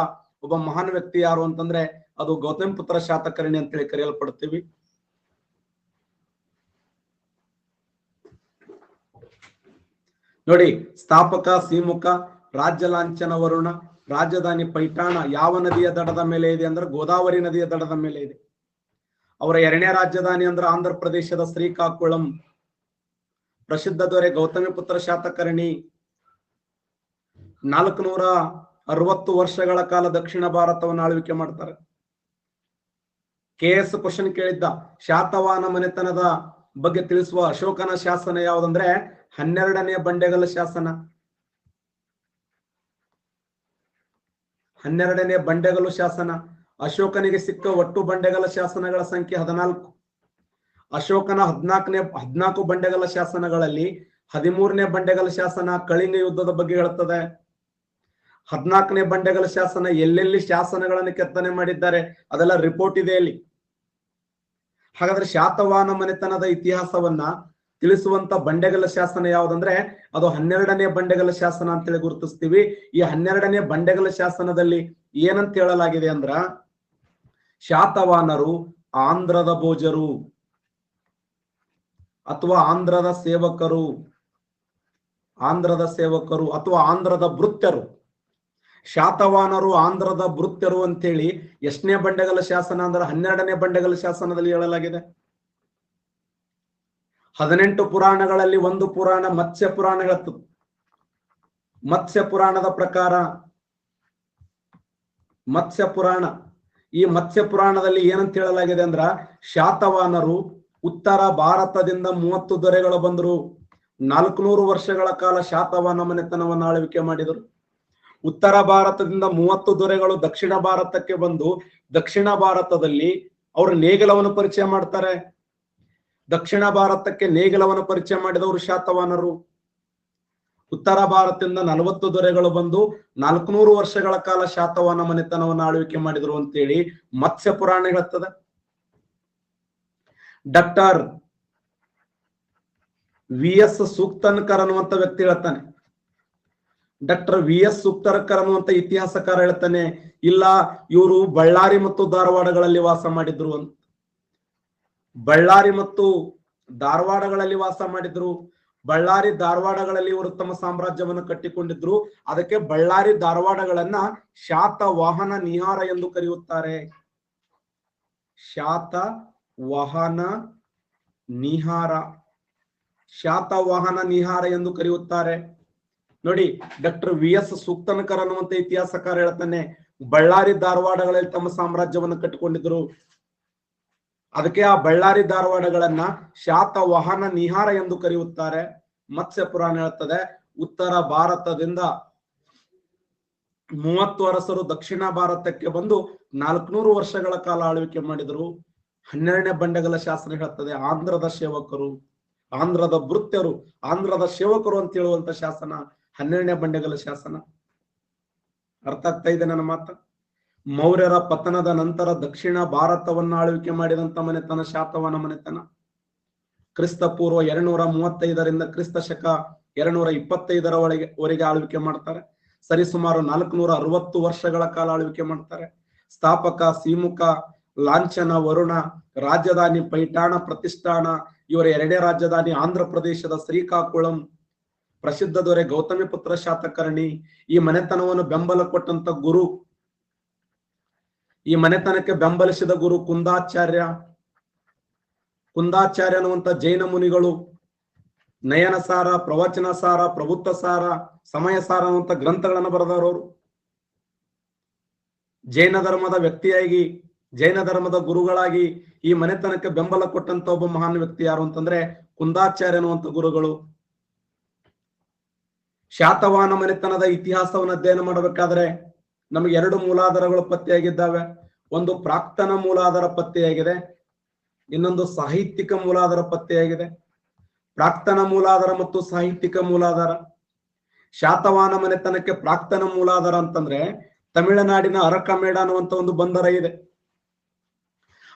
ಒಬ್ಬ ಮಹಾನ್ ವ್ಯಕ್ತಿ ಯಾರು ಅಂತಂದ್ರೆ ಅದು ಗೌತಮಿ ಪುತ್ರ ಶಾತಕರ್ಣಿ ಅಂತೇಳಿ ಕರೆಯಲ್ಪಡ್ತೀವಿ. ನೋಡಿ, ಸ್ಥಾಪಕ ಸಿಮುಖ, ರಾಜ್ಯ ಲಾಂಛನ ವರುಣ, ರಾಜಧಾನಿ ಪೈಠಾಣ ಯಾವ ನದಿಯ ದಡದ ಮೇಲೆ ಇದೆ ಅಂದ್ರೆ ಗೋದಾವರಿ ನದಿಯ ದಡದ ಮೇಲೆ ಇದೆ. ಅವರ ಎರಡನೇ ರಾಜಧಾನಿ ಅಂದ್ರೆ ಆಂಧ್ರ ಪ್ರದೇಶದ ಶ್ರೀಕಾಕುಳಂ. ಪ್ರಸಿದ್ಧ ದೊರೆ ಗೌತಮಿಪುತ್ರ ಶಾತಕರ್ಣಿ 460 ವರ್ಷಗಳ ಕಾಲ ದಕ್ಷಿಣ ಭಾರತವನ್ನು ಆಳ್ವಿಕೆ ಮಾಡ್ತಾರೆ. KS ಕ್ವಶನ್ ಕೇಳಿದ್ದ, ಶಾತವಾಹನ ಮನೆತನದ ಬಗ್ಗೆ ತಿಳಿಸುವ ಅಶೋಕನ ಶಾಸನ ಯಾವುದಂದ್ರೆ 12ನೇ ಬಂಡೆಗಲ್ಲ ಶಾಸನ. 12ನೇ ಬಂಡೆಗಲ್ಲು ಶಾಸನ. ಅಶೋಕನಿಗೆ ಸಿಕ್ಕ ಒಟ್ಟು ಬಂಡೆಗಲ್ಲ ಶಾಸನಗಳ ಸಂಖ್ಯೆ 14. ಅಶೋಕನ 14 ಬಂಡೆಗಲ್ಲ ಶಾಸನಗಳಲ್ಲಿ 13ನೇ ಬಂಡೆಗಲ್ಲ ಶಾಸನ ಕಳಿಂಗ ಯುದ್ಧದ ಬಗ್ಗೆ ಹೇಳುತ್ತದೆ. 14ನೇ ಬಂಡೆಗಲ್ಲ ಶಾಸನ ಎಲ್ಲೆಲ್ಲಿ ಶಾಸನಗಳನ್ನು ಕೆತ್ತನೆ ಮಾಡಿದ್ದಾರೆ ಅದೆಲ್ಲ ರಿಪೋರ್ಟ್ ಇದೆ ಅಲ್ಲಿ. ಹಾಗಾದ್ರೆ ಶಾತವಾಹನ ಮನೆತನದ ಇತಿಹಾಸವನ್ನ ತಿಳಿಸುವಂತ ಬಂಡೆಗಲ್ಲ ಶಾಸನ ಯಾವುದಂದ್ರೆ ಅದು 12ನೇ ಬಂಡೆಗಲ್ಲ ಶಾಸನ ಅಂತೇಳಿ ಗುರುತಿಸ್ತೀವಿ. ಈ 12ನೇ ಬಂಡೆಗಲ್ಲ ಶಾಸನದಲ್ಲಿ ಏನಂತ ಹೇಳಲಾಗಿದೆ ಅಂದ್ರ, ಶಾತವಾಹನರು ಆಂಧ್ರದ ಭೋಜರು ಅಥವಾ ಆಂಧ್ರದ ಸೇವಕರು ಅಥವಾ ಆಂಧ್ರದ ಭೃತ್ಯರು. ಶಾತವಾಹನರು ಆಂಧ್ರದ ಭೃತ್ಯರು ಅಂತೇಳಿ ಎಷ್ಟನೇ ಬಂಡೆಗಲ್ಲ ಶಾಸನ ಅಂದ್ರೆ 12ನೇ ಬಂಡೆಗಲ್ಲ ಶಾಸನದಲ್ಲಿ ಹೇಳಲಾಗಿದೆ. 18 ಪುರಾಣಗಳಲ್ಲಿ ಒಂದು ಪುರಾಣ ಮತ್ಸ್ಯ ಪುರಾಣ ಹೇಳುತ್ತದೆ. ಮತ್ಸ್ಯ ಪುರಾಣದ ಪ್ರಕಾರ ಈ ಮತ್ಸ್ಯ ಪುರಾಣದಲ್ಲಿ ಏನಂತ ಹೇಳಲಾಗಿದೆ ಅಂದ್ರ, ಶಾತವಾಹನರು ಉತ್ತರ ಭಾರತದಿಂದ 30 ದೊರೆಗಳು ಬಂದರು. 400 ವರ್ಷಗಳ ಕಾಲ ಶಾತವಾಹನ ಮನೆತನವನ್ನು ಆಳ್ವಿಕೆ ಮಾಡಿದರು. ಉತ್ತರ ಭಾರತದಿಂದ 30 ದೊರೆಗಳು ದಕ್ಷಿಣ ಭಾರತಕ್ಕೆ ಬಂದು ದಕ್ಷಿಣ ಭಾರತದಲ್ಲಿ ಅವರು ನೇಗಿಲವನ್ನು ಪರಿಚಯ ಮಾಡ್ತಾರೆ. ದಕ್ಷಿಣ ಭಾರತಕ್ಕೆ ನೇಗಿಲವನ್ನು ಪರಿಚಯ ಮಾಡಿದವರು ಶಾತವಾಹನರು. ಉತ್ತರ ಭಾರತದಿಂದ 40 ದೊರೆಗಳು ಬಂದು 400 ವರ್ಷಗಳ ಕಾಲ ಶಾತವಾಹನ ಮನೆತನವನ್ನು ಆಳ್ವಿಕೆ ಮಾಡಿದರು ಅಂತೇಳಿ ಮತ್ಸ್ಯ ಪುರಾಣ ಹೇಳುತ್ತದೆ. ಡಾಕ್ಟರ್ VS ಸೂಕ್ತನ್ಕರ್ ಅನ್ನುವಂತ ವ್ಯಕ್ತಿ ಹೇಳ್ತಾನೆ, ಡಾಕ್ಟರ್ VS ಸೂಕ್ತನ್ಕರ್ ಅನ್ನುವಂತ ಇತಿಹಾಸಕಾರ ಹೇಳ್ತಾನೆ, ಇಲ್ಲ ಇವರು ಬಳ್ಳಾರಿ ಮತ್ತು ಧಾರವಾಡಗಳಲ್ಲಿ ವಾಸ ಮಾಡಿದ್ರು ಅಂತ. ಬಳ್ಳಾರಿ ಮತ್ತು ಧಾರವಾಡಗಳಲ್ಲಿ ವಾಸ ಮಾಡಿದ್ರು. ಬಳ್ಳಾರಿ ಧಾರವಾಡಗಳಲ್ಲಿ ಇವರು ತಮ್ಮ ಸಾಮ್ರಾಜ್ಯವನ್ನು ಕಟ್ಟಿಕೊಂಡಿದ್ರು. ಅದಕ್ಕೆ ಬಳ್ಳಾರಿ ಧಾರವಾಡಗಳನ್ನ ಶಾತವಾಹನ ನಿಹಾರ ಎಂದು ಕರೆಯುತ್ತಾರೆ. ಶಾತವಾಹನ ನಿಹಾರ ಎಂದು ಕರೆಯುತ್ತಾರೆ. ನೋಡಿ, ಡಾಕ್ಟರ್ VS ಸೂಕ್ತನ್ಕರ್ ಅನ್ನುವಂತ ಇತಿಹಾಸಕಾರ ಹೇಳ್ತಾನೆ, ಬಳ್ಳಾರಿ ಧಾರವಾಡಗಳಲ್ಲಿ ತಮ್ಮ ಸಾಮ್ರಾಜ್ಯವನ್ನು ಕಟ್ಟಿಕೊಂಡಿದ್ರು. ಅದಕ್ಕೆ ಆ ಬಳ್ಳಾರಿ ಧಾರವಾಡಗಳನ್ನ ಶಾತವಾಹನ ನಿಹಾರ ಎಂದು ಕರೆಯುತ್ತಾರೆ. ಮತ್ಸ್ಯ ಪುರಾಣ ಹೇಳ್ತದೆ, ಉತ್ತರ ಭಾರತದಿಂದ 30 ಅರಸರು ದಕ್ಷಿಣ ಭಾರತಕ್ಕೆ ಬಂದು 400 ವರ್ಷಗಳ ಕಾಲ ಆಳ್ವಿಕೆ ಮಾಡಿದರು. 12ನೇ ಬಂಡೆಗಲ್ಲ ಶಾಸನ ಹೇಳ್ತದೆ, ಆಂಧ್ರದ ಸೇವಕರು, ಆಂಧ್ರದ ಭೃತ್ಯರು, ಆಂಧ್ರದ ಸೇವಕರು ಅಂತ ಹೇಳುವಂತ ಶಾಸನ 12ನೇ ಬಂಡೆಗಲ್ಲ ಶಾಸನ. ಅರ್ಥ ಆಗ್ತಾ ಇದೆ ನನ್ನ ಮಾತ? ಮೌರ್ಯರ ಪತನದ ನಂತರ ದಕ್ಷಿಣ ಭಾರತವನ್ನು ಆಳ್ವಿಕೆ ಮಾಡಿದಂತ ಮನೆತನ ಶಾತವಾಹನ ಮನೆತನ. ಕ್ರಿಸ್ತ ಪೂರ್ವ 235ರಿಂದ ಕ್ರಿಸ್ತ ಶಕ 225ವರೆಗೆ ಆಳ್ವಿಕೆ ಮಾಡ್ತಾರೆ. ಸರಿಸುಮಾರು 460 ವರ್ಷಗಳ ಕಾಲ ಆಳ್ವಿಕೆ ಮಾಡ್ತಾರೆ. ಸ್ಥಾಪಕ ಸಿಮುಖ, ಲಾಂಛನ ವರುಣ, ರಾಜಧಾನಿ ಪೈಠಾಣ ಪ್ರತಿಷ್ಠಾನ. ಇವರ ಎರಡನೇ ರಾಜಧಾನಿ ಆಂಧ್ರ ಪ್ರದೇಶದ ಶ್ರೀಕಾಕುಳಂ. ಪ್ರಸಿದ್ಧ ದೊರೆ ಗೌತಮಿಪುತ್ರ ಶಾತಕರ್ಣಿ. ಈ ಮನೆತನವನ್ನು ಬೆಂಬಲ ಕೊಟ್ಟಂತ ಗುರು, ಈ ಮನೆತನಕ್ಕೆ ಬೆಂಬಲಿಸಿದ ಗುರು ಕುಂದಾಚಾರ್ಯ ಅನ್ನುವಂತ ಜೈನ ಮುನಿಗಳು ನಯನಸಾರ, ಪ್ರವಚನ ಸಾರ, ಪ್ರಭುತ್ವ ಸಾರ, ಸಮಯ ಸಾರ ಅನ್ನುವಂತ ಗ್ರಂಥಗಳನ್ನು ಬರೆದವರು. ಜೈನ ಧರ್ಮದ ವ್ಯಕ್ತಿಯಾಗಿ, ಜೈನ ಧರ್ಮದ ಗುರುಗಳಾಗಿ ಈ ಮನೆತನಕ್ಕೆ ಬೆಂಬಲ ಕೊಟ್ಟಂತ ಒಬ್ಬ ಮಹಾನ್ ವ್ಯಕ್ತಿ ಯಾರು ಅಂತಂದ್ರೆ ಕುಂದಾಚಾರ್ಯ ಅನ್ನುವಂತ ಗುರುಗಳು. ಶಾತವಾಹನ ಮನೆತನದ ಇತಿಹಾಸವನ್ನು ಅಧ್ಯಯನ ಮಾಡಬೇಕಾದ್ರೆ ನಮಗೆ 2 ಮೂಲಾಧಾರಗಳು ಪತ್ತೆಯಾಗಿದ್ದಾವೆ. ಒಂದು ಪ್ರಾಕ್ತನ ಮೂಲಾಧಾರ ಪತ್ತೆಯಾಗಿದೆ, ಇನ್ನೊಂದು ಸಾಹಿತ್ಯಿಕ ಮೂಲಾಧಾರ ಪತ್ತೆಯಾಗಿದೆ. ಪ್ರಾಕ್ತನ ಮೂಲಾಧಾರ ಮತ್ತು ಸಾಹಿತ್ಯಿಕ ಮೂಲಾಧಾರ. ಶಾತವಾಹನ ಮನೆತನಕ್ಕೆ ಪ್ರಾಕ್ತನ ಮೂಲಾಧಾರ ಅಂತಂದ್ರೆ ತಮಿಳುನಾಡಿನ ಅರಕಮೇಡ ಅನ್ನುವಂತ ಒಂದು ಬಂದರ ಇದೆ.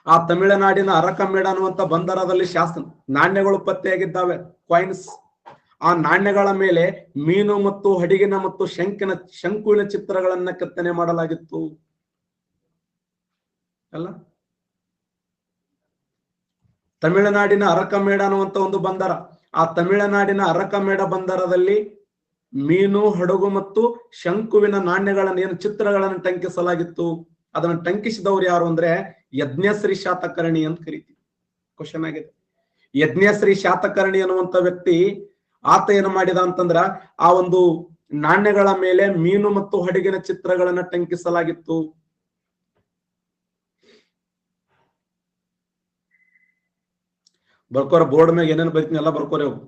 ಆ ತಮಿಳುನಾಡಿನ ಅರಕಮೇಡ ಅನ್ನುವಂತ ಬಂದರದಲ್ಲಿ ನಾಣ್ಯಗಳು ಪತ್ತೆಯಾಗಿದ್ದಾವೆ, ಕಾಯಿನ್ಸ್. ಆ ನಾಣ್ಯಗಳ ಮೇಲೆ ಮೀನು ಮತ್ತು ಹಡಗಿನ ಮತ್ತು ಶಂಕುವಿನ ಚಿತ್ರಗಳನ್ನ ಕೆತ್ತನೆ ಮಾಡಲಾಗಿತ್ತು ಅಲ್ಲ. ತಮಿಳುನಾಡಿನ ಅರಕಮೇಡ ಅನ್ನುವಂತ ಒಂದು ಬಂದರ. ಆ ತಮಿಳುನಾಡಿನ ಅರಕಮೇಡ ಬಂದರದಲ್ಲಿ ಮೀನು, ಹಡಗು ಮತ್ತು ಶಂಕುವಿನ ನಾಣ್ಯಗಳನ್ನು ಏನು ಚಿತ್ರಗಳನ್ನು ಟಂಕಿಸಲಾಗಿತ್ತು. ಅದನ್ನು ಟಂಕಿಸಿದವರು ಯಾರು ಅಂದ್ರೆ ಯಜ್ಞಶ್ರೀ ಶಾತಕರ್ಣಿ ಅಂತ ಕರಿತೀವಿ. ಕ್ವಶನ್ ಆಗಿದೆ. ಯಜ್ಞಶ್ರೀ ಶಾತಕರ್ಣಿ ಅನ್ನುವಂತ ವ್ಯಕ್ತಿ ಆತ ಏನು ಮಾಡಿದ ಅಂತಂದ್ರ ಆ ಒಂದು ನಾಣ್ಯಗಳ ಮೇಲೆ ಮೀನು ಮತ್ತು ಹಡಗಿನ ಚಿತ್ರಗಳನ್ನ ಟಂಕಿಸಲಾಗಿತ್ತು. ಬರ್ಕೋರ ಬೋರ್ಡ್ ಮ್ಯಾಗ ಏನೇನು ಬರೀತೀನಿ ಎಲ್ಲ ಬರ್ಕೋರಿ. ಅವು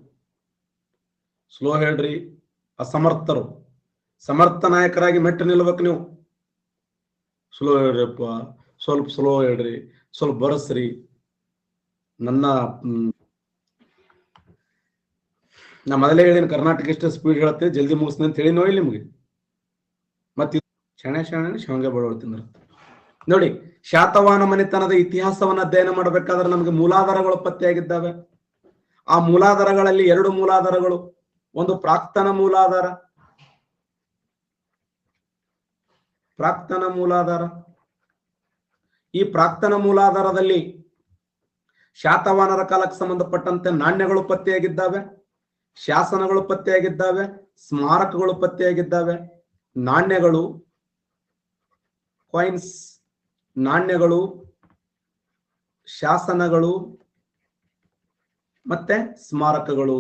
ಸ್ಲೋ ಹೇಳ್ರಿ. ಅಸಮರ್ಥರು ಸಮರ್ಥ ನಾಯಕರಾಗಿ ಮೆಟ್ಟು ನಿಲ್ಬೇಕು ನೀವು. ಸ್ಲೋ ಹೇಳ್ರಿಪ್ಪ, ಸ್ವಲ್ಪ ಸ್ಲೋ ಹೇಳ್ರಿ, ಸ್ವಲ್ಪ ಬರಸ್ರಿ. ನಾ ಮೊದಲೇ ಹೇಳಿನ ಕರ್ನಾಟಕ ಇಷ್ಟ ಸ್ಪೀಡ್ ಹೇಳತ್ತೆ, ಜಲ್ದಿ ಮುಗಿಸ್ತೀನಿ ಅಂತ ಹೇಳಿ ನೋಡಿ ನಿಮ್ಗೆ. ಮತ್ತೆ ಶಾಂಗೆ ಬಡವಳ್ತಿಂದ್ರ ನೋಡಿ. ಶಾತವಾಹನ ಮನೆತನದ ಇತಿಹಾಸವನ್ನ ಅಧ್ಯಯನ ಮಾಡಬೇಕಾದ್ರೆ ನಮಗೆ ಮೂಲಾಧಾರಗಳು ಪತ್ತೆಯಾಗಿದ್ದಾವೆ. ಆ ಮೂಲಾಧಾರಗಳಲ್ಲಿ 2 ಮೂಲಾಧಾರಗಳು. ಒಂದು ಪ್ರಾಕ್ತನ ಮೂಲಾಧಾರ, ಈ ಪ್ರಾಕ್ತನ ಮೂಲಾಧಾರದಲ್ಲಿ ಶಾತವಾಹನರ ಕಾಲಕ್ಕೆ ಸಂಬಂಧಪಟ್ಟಂತೆ ನಾಣ್ಯಗಳು ಪತ್ತೆಯಾಗಿದ್ದಾವೆ, ಶಾಸನಗಳು ಪತ್ತೆಯಾಗಿದ್ದಾವೆ, ಸ್ಮಾರಕಗಳು ಪತ್ತೆಯಾಗಿದ್ದಾವೆ. ನಾಣ್ಯಗಳು, ಕಾಯಿನ್ಸ್, ನಾಣ್ಯಗಳು, ಶಾಸನಗಳು ಮತ್ತೆ ಸ್ಮಾರಕಗಳು.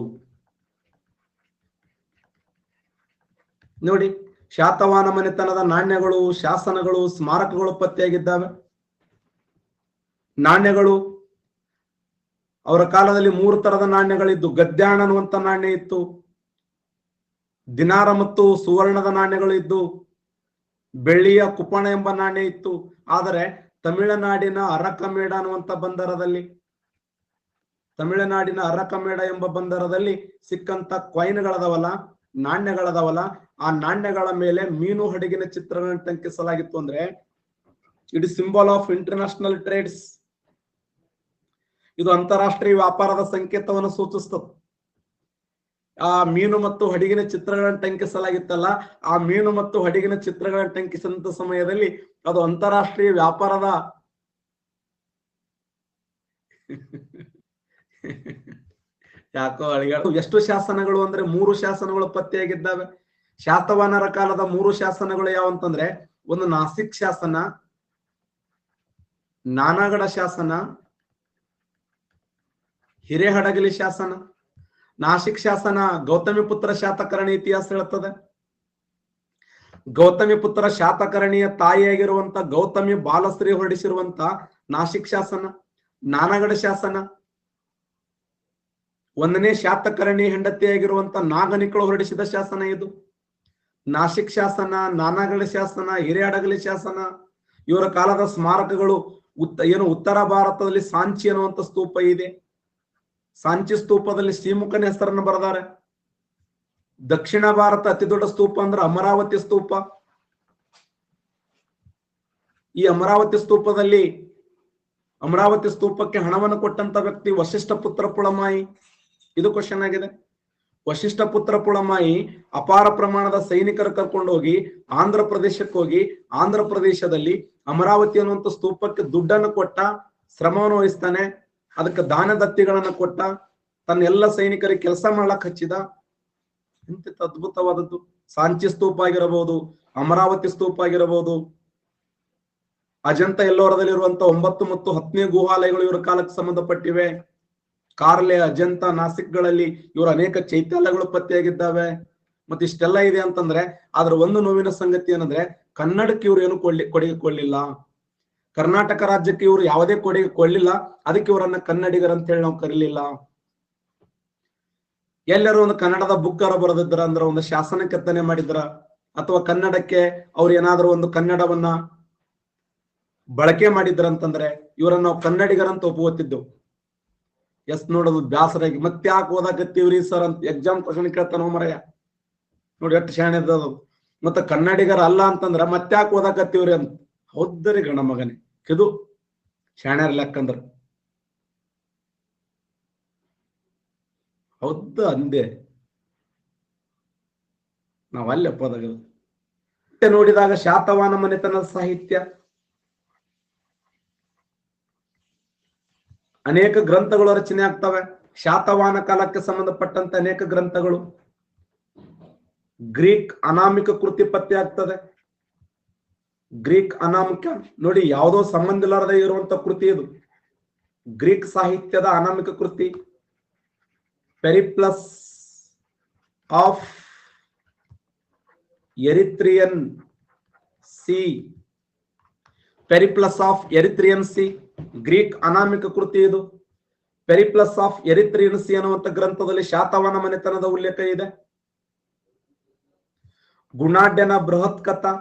ನೋಡಿ, ಶಾತವಾಹನ ಮನೆತನದ ನಾಣ್ಯಗಳು, ಶಾಸನಗಳು, ಸ್ಮಾರಕಗಳು ಪತ್ತೆಯಾಗಿದ್ದಾವೆ. ನಾಣ್ಯಗಳು, ಅವರ ಕಾಲದಲ್ಲಿ 3 ತರದ ನಾಣ್ಯಗಳಿದ್ದು. ಗದ್ಯಾಣ ಅನ್ನುವಂತ ನಾಣ್ಯ ಇತ್ತು, ದಿನಾರ ಮತ್ತು ಸುವರ್ಣದ ನಾಣ್ಯಗಳು ಇದ್ದು, ಬೆಳ್ಳಿಯ ಕುಪಣ ಎಂಬ ನಾಣ್ಯ ಇತ್ತು. ಆದರೆ ತಮಿಳುನಾಡಿನ ಅರಕಮೇಡ ಅನ್ನುವಂತ ಬಂದರದಲ್ಲಿ, ಎಂಬ ಬಂದರದಲ್ಲಿ ಸಿಕ್ಕಂತ ಕಾಯಿನ್ಗಳದವಲ್ಲ, ನಾಣ್ಯಗಳದವಲ್ಲ, ಆ ನಾಣ್ಯಗಳ ಮೇಲೆ ಮೀನು ಹಡಗಿನ ಚಿತ್ರಗಳನ್ನು ಟಂಕಿಸಲಾಗಿತ್ತು. ಅಂದ್ರೆ it is symbol of international trades. ಇದು ಅಂತಾರಾಷ್ಟ್ರೀಯ ವ್ಯಾಪಾರದ ಸಂಕೇತವನ್ನು ಸೂಚಿಸ್ತದೆ. ಆ ಮೀನು ಮತ್ತು ಹಡಗಿನ ಚಿತ್ರಗಳನ್ನು ಟಂಕಿಸಲಾಗಿತ್ತಲ್ಲ, ಆ ಮೀನು ಮತ್ತು ಹಡಗಿನ ಚಿತ್ರಗಳನ್ನು ಟಂಕಿಸಿದಂತ ಸಮಯದಲ್ಲಿ ಅದು ಅಂತಾರಾಷ್ಟ್ರೀಯ ವ್ಯಾಪಾರದ ಯಾಕೋ ಅಳಿಗಳು. ಎಷ್ಟು ಶಾಸನಗಳು ಅಂದ್ರೆ 3 ಶಾಸನಗಳು ಪತ್ತೆಯಾಗಿದ್ದಾವೆ. ಶಾತವಾಹನರ ಕಾಲದ 3 ಶಾಸನಗಳು ಯಾವಂತಂದ್ರೆ, ಒಂದು ನಾಸಿಕ್ ಶಾಸನ, ನಾನಗಡ ಶಾಸನ, ಹಿರೇಹಡಗಲಿ ಶಾಸನ. ನಾಸಿಕ್ ಶಾಸನ ಗೌತಮಿಪುತ್ರ ಶಾತಕರ್ಣಿ ಇತಿಹಾಸ ಹೇಳ್ತದೆ. ಗೌತಮಿಪುತ್ರ ಶಾತಕರ್ಣಿಯ ತಾಯಿಯಾಗಿರುವಂತ ಗೌತಮಿ ಬಾಲಶ್ರೀ ಹೊರಡಿಸಿರುವಂತ ನಾಸಿಕ್ ಶಾಸನ. ನಾನಗಡ ಶಾಸನ 1ನೇ ಶಾತಕರ್ಣಿ ಹೆಂಡತಿಯಾಗಿರುವಂತ ನಾಗನಿಕಳು ಹೊರಡಿಸಿದ ಶಾಸನ ಇದು. ನಾಸಿಕ್ ಶಾಸನ, ನಾನಗಡ ಶಾಸನ, ಹಿರೇಹಡಗಲಿ ಶಾಸನ ಇವರ ಕಾಲದ ಸ್ಮಾರಕಗಳು. ಉತ್ತರ ಭಾರತದಲ್ಲಿ ಸಾಂಚಿ ಅನ್ನುವಂತ ಸ್ತೂಪ ಇದೆ. ಸಾಂಚಿ ಸ್ತೂಪದಲ್ಲಿ ಶ್ರೀಮುಖನ ಹೆಸರನ್ನು ಬರೆದಾರೆ. ದಕ್ಷಿಣ ಭಾರತ ಅತಿ ದೊಡ್ಡ ಸ್ತೂಪ ಅಂದ್ರೆ ಅಮರಾವತಿ ಸ್ತೂಪ. ಈ ಅಮರಾವತಿ ಸ್ತೂಪಕ್ಕೆ ಹಣವನ್ನು ಕೊಟ್ಟಂತ ವ್ಯಕ್ತಿ ವಶಿಷ್ಠ ಪುತ್ರ ಪುಳಮಾಯಿ. ಇದು ಕ್ವಶನ್ ಆಗಿದೆ. ವಶಿಷ್ಠ ಪುತ್ರ ಪುಳಮಾಯಿ ಅಪಾರ ಪ್ರಮಾಣದ ಸೈನಿಕರು ಕರ್ಕೊಂಡು ಹೋಗಿ ಆಂಧ್ರ ಪ್ರದೇಶಕ್ಕೆ ಹೋಗಿ, ಆಂಧ್ರ ಪ್ರದೇಶದಲ್ಲಿ ಅಮರಾವತಿ ಅನ್ನುವಂಥ ಸ್ತೂಪಕ್ಕೆ ದುಡ್ಡನ್ನು ಕೊಟ್ಟ, ಶ್ರಮವನ್ನು ವಹಿಸ್ತಾನೆ. ಅದಕ್ಕೆ ದಾನ ದತ್ತಿಗಳನ್ನು ಕೊಟ್ಟ, ತನ್ನ ಎಲ್ಲ ಸೈನಿಕರಿಗೆ ಕೆಲಸ ಮಾಡ್ಲಕ್ ಹಚ್ಚಿದ. ಇಂಥ ಅದ್ಭುತವಾದದ್ದು. ಸಾಂಚಿ ಸ್ತೂಪ ಆಗಿರಬಹುದು, ಅಮರಾವತಿ ಸ್ತೂಪ ಆಗಿರಬಹುದು, ಅಜಂತ ಎಲ್ಲೋರದಲ್ಲಿರುವಂತ 9 ಮತ್ತು 10ನೇ ಗುಹಾಲಯಗಳು ಇವರ ಕಾಲಕ್ಕೆ ಸಂಬಂಧಪಟ್ಟಿವೆ. ಕಾರ್ಲೆ, ಅಜಂತ, ನಾಸಿಕ್ಗಳಲ್ಲಿ ಇವರ ಅನೇಕ ಚೈತ್ಯಾಲಯಗಳು ಪತ್ತೆಯಾಗಿದ್ದಾವೆ. ಮತ್ತೆ ಇಷ್ಟೆಲ್ಲ ಇದೆ ಅಂತಂದ್ರೆ ಅದ್ರ ಒಂದು ನೋವಿನ ಸಂಗತಿ ಏನಂದ್ರೆ, ಕನ್ನಡಕ್ಕೆ ಇವರು ಏನು ಕೊಡುಗೆ ಕೊಡ್ಲಿಲ್ಲ. ಕರ್ನಾಟಕ ರಾಜ್ಯಕ್ಕೆ ಇವರು ಯಾವುದೇ ಕೊಡುಗೆ ಕೊಡ್ಲಿಲ್ಲ. ಅದಕ್ಕೆ ಇವರನ್ನ ಕನ್ನಡಿಗರ ಅಂತ ಹೇಳಿ ನಾವು ಕರೀಲಿಲ್ಲ. ಎಲ್ಲರೂ ಒಂದು ಕನ್ನಡದ ಬುಕ್ಕರ ಬರೆದಿದ್ರ ಅಂದ್ರೆ, ಒಂದು ಶಾಸನ ಕೆತ್ತನೆ ಮಾಡಿದ್ರ, ಅಥವಾ ಕನ್ನಡಕ್ಕೆ ಅವ್ರು ಏನಾದ್ರು ಒಂದು ಕನ್ನಡವನ್ನ ಬಳಕೆ ಮಾಡಿದ್ರ ಅಂತಂದ್ರೆ ಇವರನ್ನ ನಾವು ಕನ್ನಡಿಗರಂತ ಒಪ್ಪುತ್ತಿದ್ದೆವು. ಎಸ್ ನೋಡೋದು ಬ್ಯಾಸರಾಗಿ ಮತ್ತೆ ಯಾಕೆ ಓದಾಕತ್ತೀವ್ರಿ ಸರ್ ಅಂತ ಎಕ್ಸಾಮ್ ಕ್ವಶನ್ ಕೇಳ್ತಾನ ಮರಯ್ಯ. ನೋಡಿ ಎಷ್ಟು ಶಾಣೆ ಅದು. ಮತ್ತೆ ಕನ್ನಡಿಗರ ಅಲ್ಲ ಅಂತಂದ್ರ ಮತ್ತೆ ಯಾಕೆ ಓದಾಕತ್ತೀವ್ರಿ ಅಂತ. ಹೌದರಿ ಗಣ ಮಗನೇ, ಇದು ಶಾಣ್ಯರ ಲೆಕ್ಕಂದ್ರ ಹೌದ ಅಂದೆ ನಾವ್ ಅಲ್ಲೇ ಪದಾಗ ನೋಡಿದಾಗ ಶಾತವಾಹನ ಮನೆತನದ ಸಾಹಿತ್ಯ ಅನೇಕ ಗ್ರಂಥಗಳು ರಚನೆ ಆಗ್ತವೆ. ಶಾತವಾಹನ ಕಾಲಕ್ಕೆ ಸಂಬಂಧಪಟ್ಟಂತೆ ಅನೇಕ ಗ್ರಂಥಗಳು. ಗ್ರೀಕ್ ಅನಾಮಿಕ ಕೃತಿ ಪತ್ತೆ ಆಗ್ತದೆ. ಗ್ರೀಕ್ ಅನಾಮಿಕ ನೋಡಿ, ಯಾವುದೋ ಸಂಬಂಧ ಇಲ್ಲದೆ ಇರುವಂತ ಕೃತಿ ಇದು. ಗ್ರೀಕ್ ಸಾಹಿತ್ಯದ ಅನಾಮಿಕ ಕೃತಿ Periplus of Erythraean sea. Periplus of Erythraean sea Greek ಅನಾಮಿಕ ಕೃತಿ ಇದು. ಪೆರಿಪ್ಲಸ್ ಆಫ್ ಎರಿತ್ರಿಯನ್ ಸಿ ಅನ್ನುವಂಥ ಗ್ರಂಥದಲ್ಲಿ ಶಾತವಾಹನ ಮನೆತನದ ಉಲ್ಲೇಖ ಇದೆ. ಗುಣಾಢ್ಯನ ಬೃಹತ್ ಕಥಾ,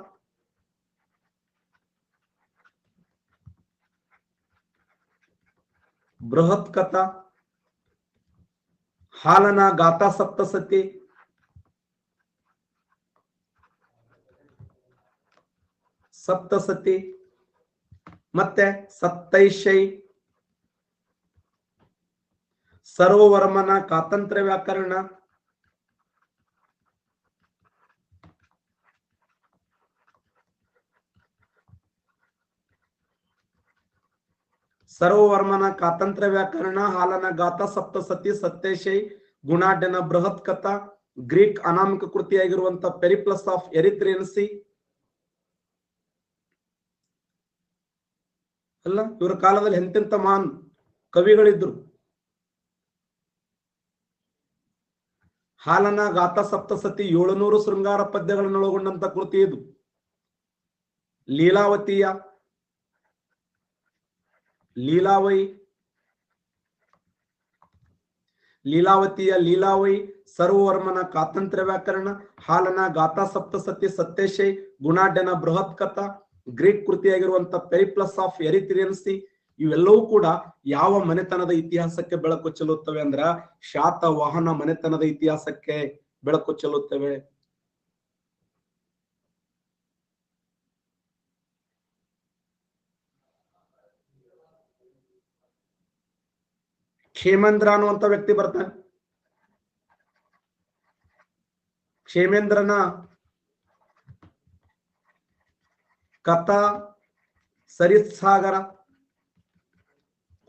ಬೃಹತ್ ಕಥಾ, ಹಾಲನ ಗಾಥಾ ಸಪ್ತಸತಿ, ಸಪ್ತಸತಿ, ಮತ್ತೆ ಸತ್ತೈಶೈ, ಸರ್ವವರ್ಮನ ಕಾತಂತ್ರ ವ್ಯಾಕರಣ, ಸರ್ವವರ್ಮನ ಕಾತಂತ್ರ ವ್ಯಾಕರಣ, ಹಾಲನ ಗಾಥಾ ಸಪ್ತಸತಿ, ಸತ್ತೈಶೈ, ಗುಣಾಢ್ಯನ ಬೃಹತ್ ಕಥಾ, ಗ್ರೀಕ್ ಅನಾಮಿಕ ಕೃತಿಯಾಗಿರುವಂತಹ ಪೆರಿಪ್ಲಸ್ ಆಫ್ ಎರಿತ್ರಿಯನ್ ಸಿ ಅಲ್ಲ. ಇವರ ಕಾಲದಲ್ಲಿ ಎಂತೆಂತ ಮಹಾನ್ ಕವಿಗಳಿದ್ರು. ಹಾಲನ ಗಾಥಾ ಸಪ್ತಸತಿ 700 ಶೃಂಗಾರ ಪದ್ಯಗಳನ್ನು ಒಳಗೊಂಡಂತ ಕೃತಿ ಇದು. ಲೀಲಾವತಿಯ ಲೀಲಾವಯಿ, ಸರ್ವವರ್ಮನ ಕಾತಂತ್ರ ವ್ಯಾಕರಣ, ಹಾಲನ ಗಾಥಾ ಸಪ್ತಸತಿ, ಸತ್ತೈಶೈ, ಗುಣಾಢ್ಯನ Brihat Katha, Greek ಕೃತಿಯಾಗಿರುವಂತಹ Periplus of Erythraean C ಇವೆಲ್ಲವೂ ಕೂಡ ಯಾವ ಮನೆತನದ ಇತಿಹಾಸಕ್ಕೆ ಬೆಳಕು ಚೆಲ್ಲುತ್ತವೆ ಅಂದ್ರ ಶಾತವಾಹನ ಮನೆತನದ ಇತಿಹಾಸಕ್ಕೆ ಬೆಳಕು ಚೆಲ್ಲುತ್ತವೆ. ಕ್ಷೇಮೇಂದ್ರ ಅನ್ನುವಂತ ವ್ಯಕ್ತಿ ಬರ್ತಾನೆ. ಕ್ಷೇಮೇಂದ್ರನ ಕಥಾ ಸರಿತ್ಸಾಗರ,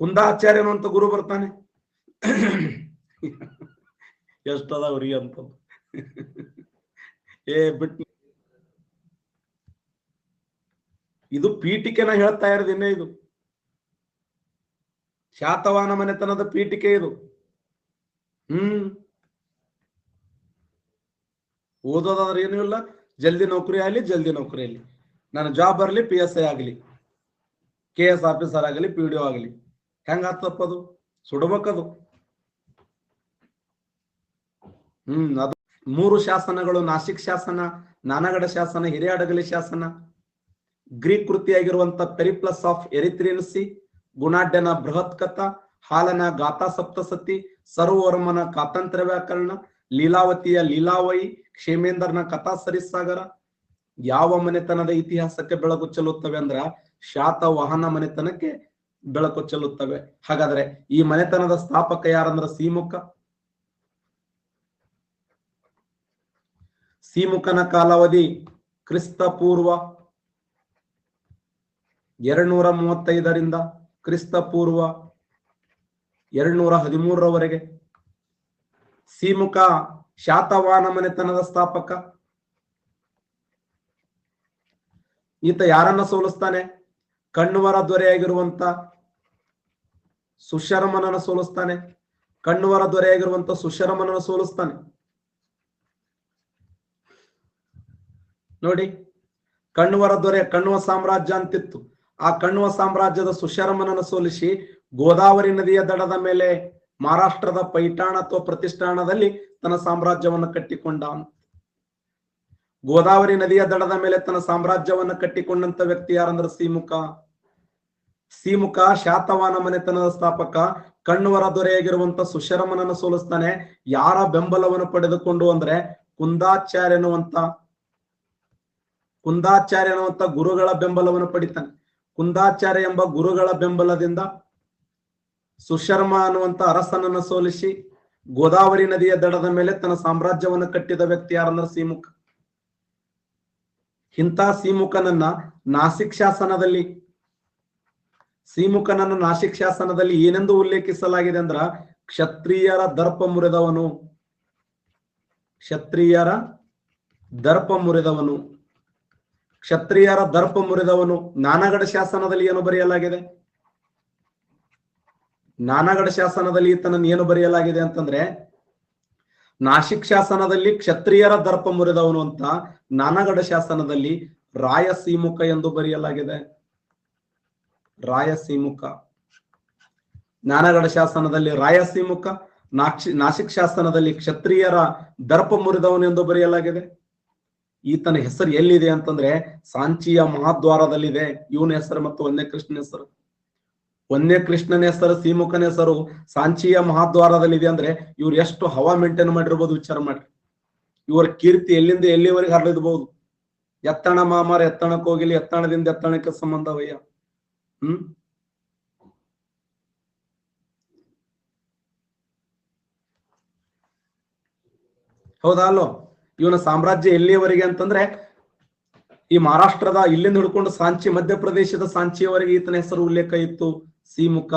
ಕುಂದಾಚಾರ್ಯ ಅನ್ನುವಂತ ಗುರು ಬರ್ತಾನೆ. ಎಷ್ಟದ ಉರಿ ಅಂತ ಬಿಟ್ಟು ಇದು ಪೀಠಿಕೆನ ಹೇಳ್ತಾ ಇರೋದಿನ್ನೇ. ಇದು ಶಾತವಾಹನ ಮನೆತನದ ಪೀಠಿಕೆ ಇದು. ಓದೋದಾದ್ರೆ ಏನೂ ಇಲ್ಲ, ಜಲ್ದಿ ನೌಕರಿ ಆಗಲಿ, ನನ್ನ ಜಾಬ್ ಬರಲಿ, PSI ಆಗಲಿ, KS ಆಫೀಸರ್ ಆಗಲಿ, PDO ಆಗಲಿ, ಹೆಂಗ ಆಗ್ತಪ್ಪದು? ಸುಡಬೇಕದು. ಅದು 3 ಶಾಸನಗಳು: ನಾಸಿಕ್ ಶಾಸನ, ನಾನಗಡ ಶಾಸನ, ಹಿರಿಯಡಗಲಿ ಶಾಸನ, Greek ಕೃತಿಯಾಗಿರುವಂತ Periplus of Erythraean C, ಗುಣಾಢ್ಯನ Brihat ಕಥಾ, ಹಾಲನ ಗಾಥಾ ಸಪ್ತಸತಿ, ಸರ್ವವರ್ಮನ ಕಾತಂತ್ರ ವ್ಯಾಕರಣ, ಲೀಲಾವತಿಯ ಲೀಲಾವಯಿ, ಕ್ಷೇಮೇಂದ್ರನ ಕಥಾ ಸರಿಸಾಗರ ಯಾವ ಮನೆತನದ ಇತಿಹಾಸಕ್ಕೆ ಬೆಳಕು ಚೆಲ್ಲುತ್ತವೆ ಅಂದ್ರ ಶಾತವಾಹನ ಮನೆತನಕ್ಕೆ ಬೆಳಕು ಚೆಲ್ಲುತ್ತವೆ. ಹಾಗಾದ್ರೆ ಈ ಮನೆತನದ ಸ್ಥಾಪಕ ಯಾರಂದ್ರ ಸಿಮುಖನ ಕಾಲಾವಧಿ ಕ್ರಿಸ್ತ ಪೂರ್ವ 235ರಿಂದ ಕ್ರಿಸ್ತ ಪೂರ್ವ 213ರವರೆಗೆ. ಸಿಮುಖ ಶಾತವಾಹನ ಮನೆತನದ ಸ್ಥಾಪಕ. ಈತ ಯಾರನ್ನ ಸೋಲಿಸ್ತಾನೆ? ಕಣ್ವರ ದೊರೆಯಾಗಿರುವಂತ ಸುಶರ್ಮನನ್ನ ಸೋಲಿಸ್ತಾನೆ. ಸೋಲಿಸ್ತಾನೆ. ನೋಡಿ, ಕಣ್ವರ ದೊರೆ, ಕಣ್ವ ಸಾಮ್ರಾಜ್ಯ ಅಂತಿತ್ತು. ಆ ಕಣ್ವ ಸಾಮ್ರಾಜ್ಯದ ಸುಶರ್ಮನನ್ನು ಸೋಲಿಸಿ ಗೋದಾವರಿ ನದಿಯ ದಡದ ಮೇಲೆ ಮಹಾರಾಷ್ಟ್ರದ ಪೈಠಾಣ ಅಥವಾ ಪ್ರತಿಷ್ಠಾನದಲ್ಲಿ ತನ್ನ ಸಾಮ್ರಾಜ್ಯವನ್ನು ಕಟ್ಟಿಕೊಂಡ. ಗೋದಾವರಿ ನದಿಯ ದಡದ ಮೇಲೆ ತನ್ನ ಸಾಮ್ರಾಜ್ಯವನ್ನು ಕಟ್ಟಿಕೊಂಡಂತ ವ್ಯಕ್ತಿ ಯಾರಂದ್ರೆ ಸಿಮುಖ ಶಾತವಾಹನ ಮನೆತನದ ಸ್ಥಾಪಕ. ಕಣ್ವರ ದೊರೆಯಾಗಿರುವಂತ ಸುಶರ್ಮನನ್ನು ಸೋಲಿಸ್ತಾನೆ. ಯಾರ ಬೆಂಬಲವನ್ನು ಪಡೆದುಕೊಂಡು ಅಂದ್ರೆ ಕುಂದಾಚಾರ್ಯ ಅನ್ನುವಂತ ಗುರುಗಳ ಬೆಂಬಲವನ್ನು ಪಡಿತಾನೆ. ಕುಂದಾಚಾರ್ಯ ಎಂಬ ಗುರುಗಳ ಬೆಂಬಲದಿಂದ ಸುಶರ್ಮ ಅನ್ನುವಂತ ಅರಸನನ್ನು ಸೋಲಿಸಿ ಗೋದಾವರಿ ನದಿಯ ದಡದ ಮೇಲೆ ತನ್ನ ಸಾಮ್ರಾಜ್ಯವನ್ನು ಕಟ್ಟಿದ ವ್ಯಕ್ತಿ ಯಾರಂದ್ರೆ ಸಿಮುಖ. ಇಂಥ ಸಿಮುಖನನ್ನ ನಾಸಿಕ್ ಶಾಸನದಲ್ಲಿ ಏನೆಂದು ಉಲ್ಲೇಖಿಸಲಾಗಿದೆ ಅಂದ್ರ ಕ್ಷತ್ರಿಯರ ದರ್ಪ ಮುರಿದವನು. ಕ್ಷತ್ರಿಯರ ದರ್ಪ ಮುರಿದವನು, ಕ್ಷತ್ರಿಯರ ದರ್ಪ ಮುರಿದವನು. ನಾನಗಡ ಶಾಸನದಲ್ಲಿ ಏನು ಬರೆಯಲಾಗಿದೆ? ನಾನಗಡ ಶಾಸನದಲ್ಲಿ ಈತನನ್ನು ಏನು ಬರೆಯಲಾಗಿದೆ ಅಂತಂದ್ರೆ, ನಾಶಿಕ್ ಶಾಸನದಲ್ಲಿ ಕ್ಷತ್ರಿಯರ ದರ್ಪ ಮುರಿದವನು ಅಂತ, ನಾನಗಡ ಶಾಸನದಲ್ಲಿ ರಾಯಸೀಮುಖ ಎಂದು ಬರೆಯಲಾಗಿದೆ. ರಾಯಸೀಮುಖ. ನಾನಗಡ ಶಾಸನದಲ್ಲಿ ರಾಯಸೀಮುಖ, ನಾಶಿಕ್ ಶಾಸನದಲ್ಲಿ ಕ್ಷತ್ರಿಯರ ದರ್ಪ ಮುರಿದವನು ಎಂದು ಬರೆಯಲಾಗಿದೆ. ಈತನ ಹೆಸರು ಎಲ್ಲಿದೆ ಅಂತಂದ್ರೆ ಸಾಂಚಿಯ ಮಹಾದ್ವಾರದಲ್ಲಿದೆ. ಇವನ ಹೆಸರು ಮತ್ತು ಒಂದೇ ಕೃಷ್ಣನ ಹೆಸರು, ಒಂದೇ ಕೃಷ್ಣನ ಹೆಸರು, ಸೀಮುಖನ ಹೆಸರು ಸಾಂಚಿಯ ಮಹಾದ್ವಾರದಲ್ಲಿದೆ. ಅಂದ್ರೆ ಇವ್ರು ಎಷ್ಟು ಹವಾ ಮೇಂಟೈನ್ ಮಾಡಿರ್ಬೋದು ವಿಚಾರ ಮಾಡ್ರಿ. ಇವರ ಕೀರ್ತಿ ಎಲ್ಲಿಂದ ಎಲ್ಲಿವರೆಗೆ ಹರಡಿದ್ಬಹುದು. ಎತ್ತಣ ಮಾಮಾರ ಎತ್ತಣಕ್ಕೆ ಹೋಗಿಲಿ, ಎತ್ತಣದಿಂದ ಎತ್ತಣಕ್ಕೆ ಸಂಬಂಧವಯ್ಯ. ಹೌದಾ ಅಲ್ಲೋ? ಇವನ ಸಾಮ್ರಾಜ್ಯ ಎಲ್ಲಿಯವರೆಗೆ ಅಂತಂದ್ರೆ ಈ ಮಹಾರಾಷ್ಟ್ರದ ಇಲ್ಲಿಂದ ಹಿಡ್ಕೊಂಡು ಸಾಂಚಿ, ಮಧ್ಯಪ್ರದೇಶದ ಸಾಂಚಿಯವರೆಗೆ ಈತನ ಹೆಸರು ಉಲ್ಲೇಖ ಇತ್ತು. ಸೀಮುಖ.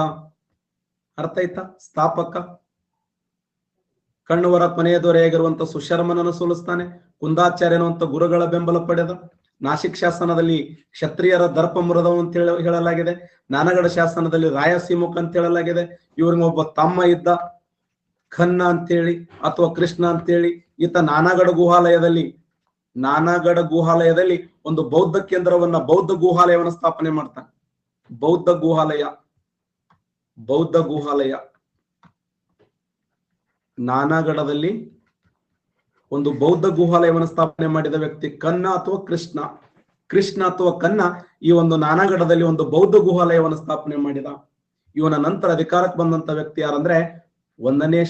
ಅರ್ಥ ಆಯ್ತಾ? ಸ್ಥಾಪಕ. ಕಣ್ಣುವರ ಕೊನೆಯ ದೊರೆಯಾಗಿರುವಂತ ಸುಶರ್ಮನನ್ನು ಸೋಲಿಸ್ತಾನೆ. ಕುಂದಾಚಾರ್ಯ ಅನ್ನುವಂತ ಗುರುಗಳ ಬೆಂಬಲ ಪಡೆದ. ನಾಶಿಕ್ ಶಾಸನದಲ್ಲಿ ಕ್ಷತ್ರಿಯರ ದರ್ಪ ಮುರಿದವು ಅಂತ ಹೇಳಲಾಗಿದೆ. ನಾನಗಡ ಶಾಸನದಲ್ಲಿ ರಾಯಸೀಮುಖ ಅಂತ ಹೇಳಲಾಗಿದೆ. ಇವ್ರಿಗೆ ಒಬ್ಬ ತಮ್ಮ ಇದ್ದ, ಖನ್ನ ಅಂತೇಳಿ ಅಥವಾ ಕೃಷ್ಣ ಅಂತೇಳಿ. ಈತ ನಾನಗಡ ಗುಹಾಲಯದಲ್ಲಿ ಒಂದು ಬೌದ್ಧ ಕೇಂದ್ರವನ್ನ, ಬೌದ್ಧ ಗುಹಾಲಯವನ್ನ ಸ್ಥಾಪನೆ ಮಾಡ್ತಾನೆ. ಬೌದ್ಧ ಗುಹಾಲಯ ನಾನಗಡದಲ್ಲಿ ಒಂದು ಬೌದ್ಧ ಗುಹಾಲಯವನ್ನು ಸ್ಥಾಪನೆ ಮಾಡಿದ ವ್ಯಕ್ತಿ ಕನ್ನ ಅಥವಾ ಕೃಷ್ಣ ಅಥವಾ ಕನ್ನ ಈ ಒಂದು ನಾನಗಡದಲ್ಲಿ ಒಂದು ಬೌದ್ಧ ಗುಹಾಲಯವನ್ನು ಸ್ಥಾಪನೆ ಮಾಡಿದ. ಇವನ ನಂತರ ಅಧಿಕಾರಕ್ಕೆ ಬಂದಂತ ವ್ಯಕ್ತಿ ಯಾರಂದ್ರೆ ಒಂದನೇ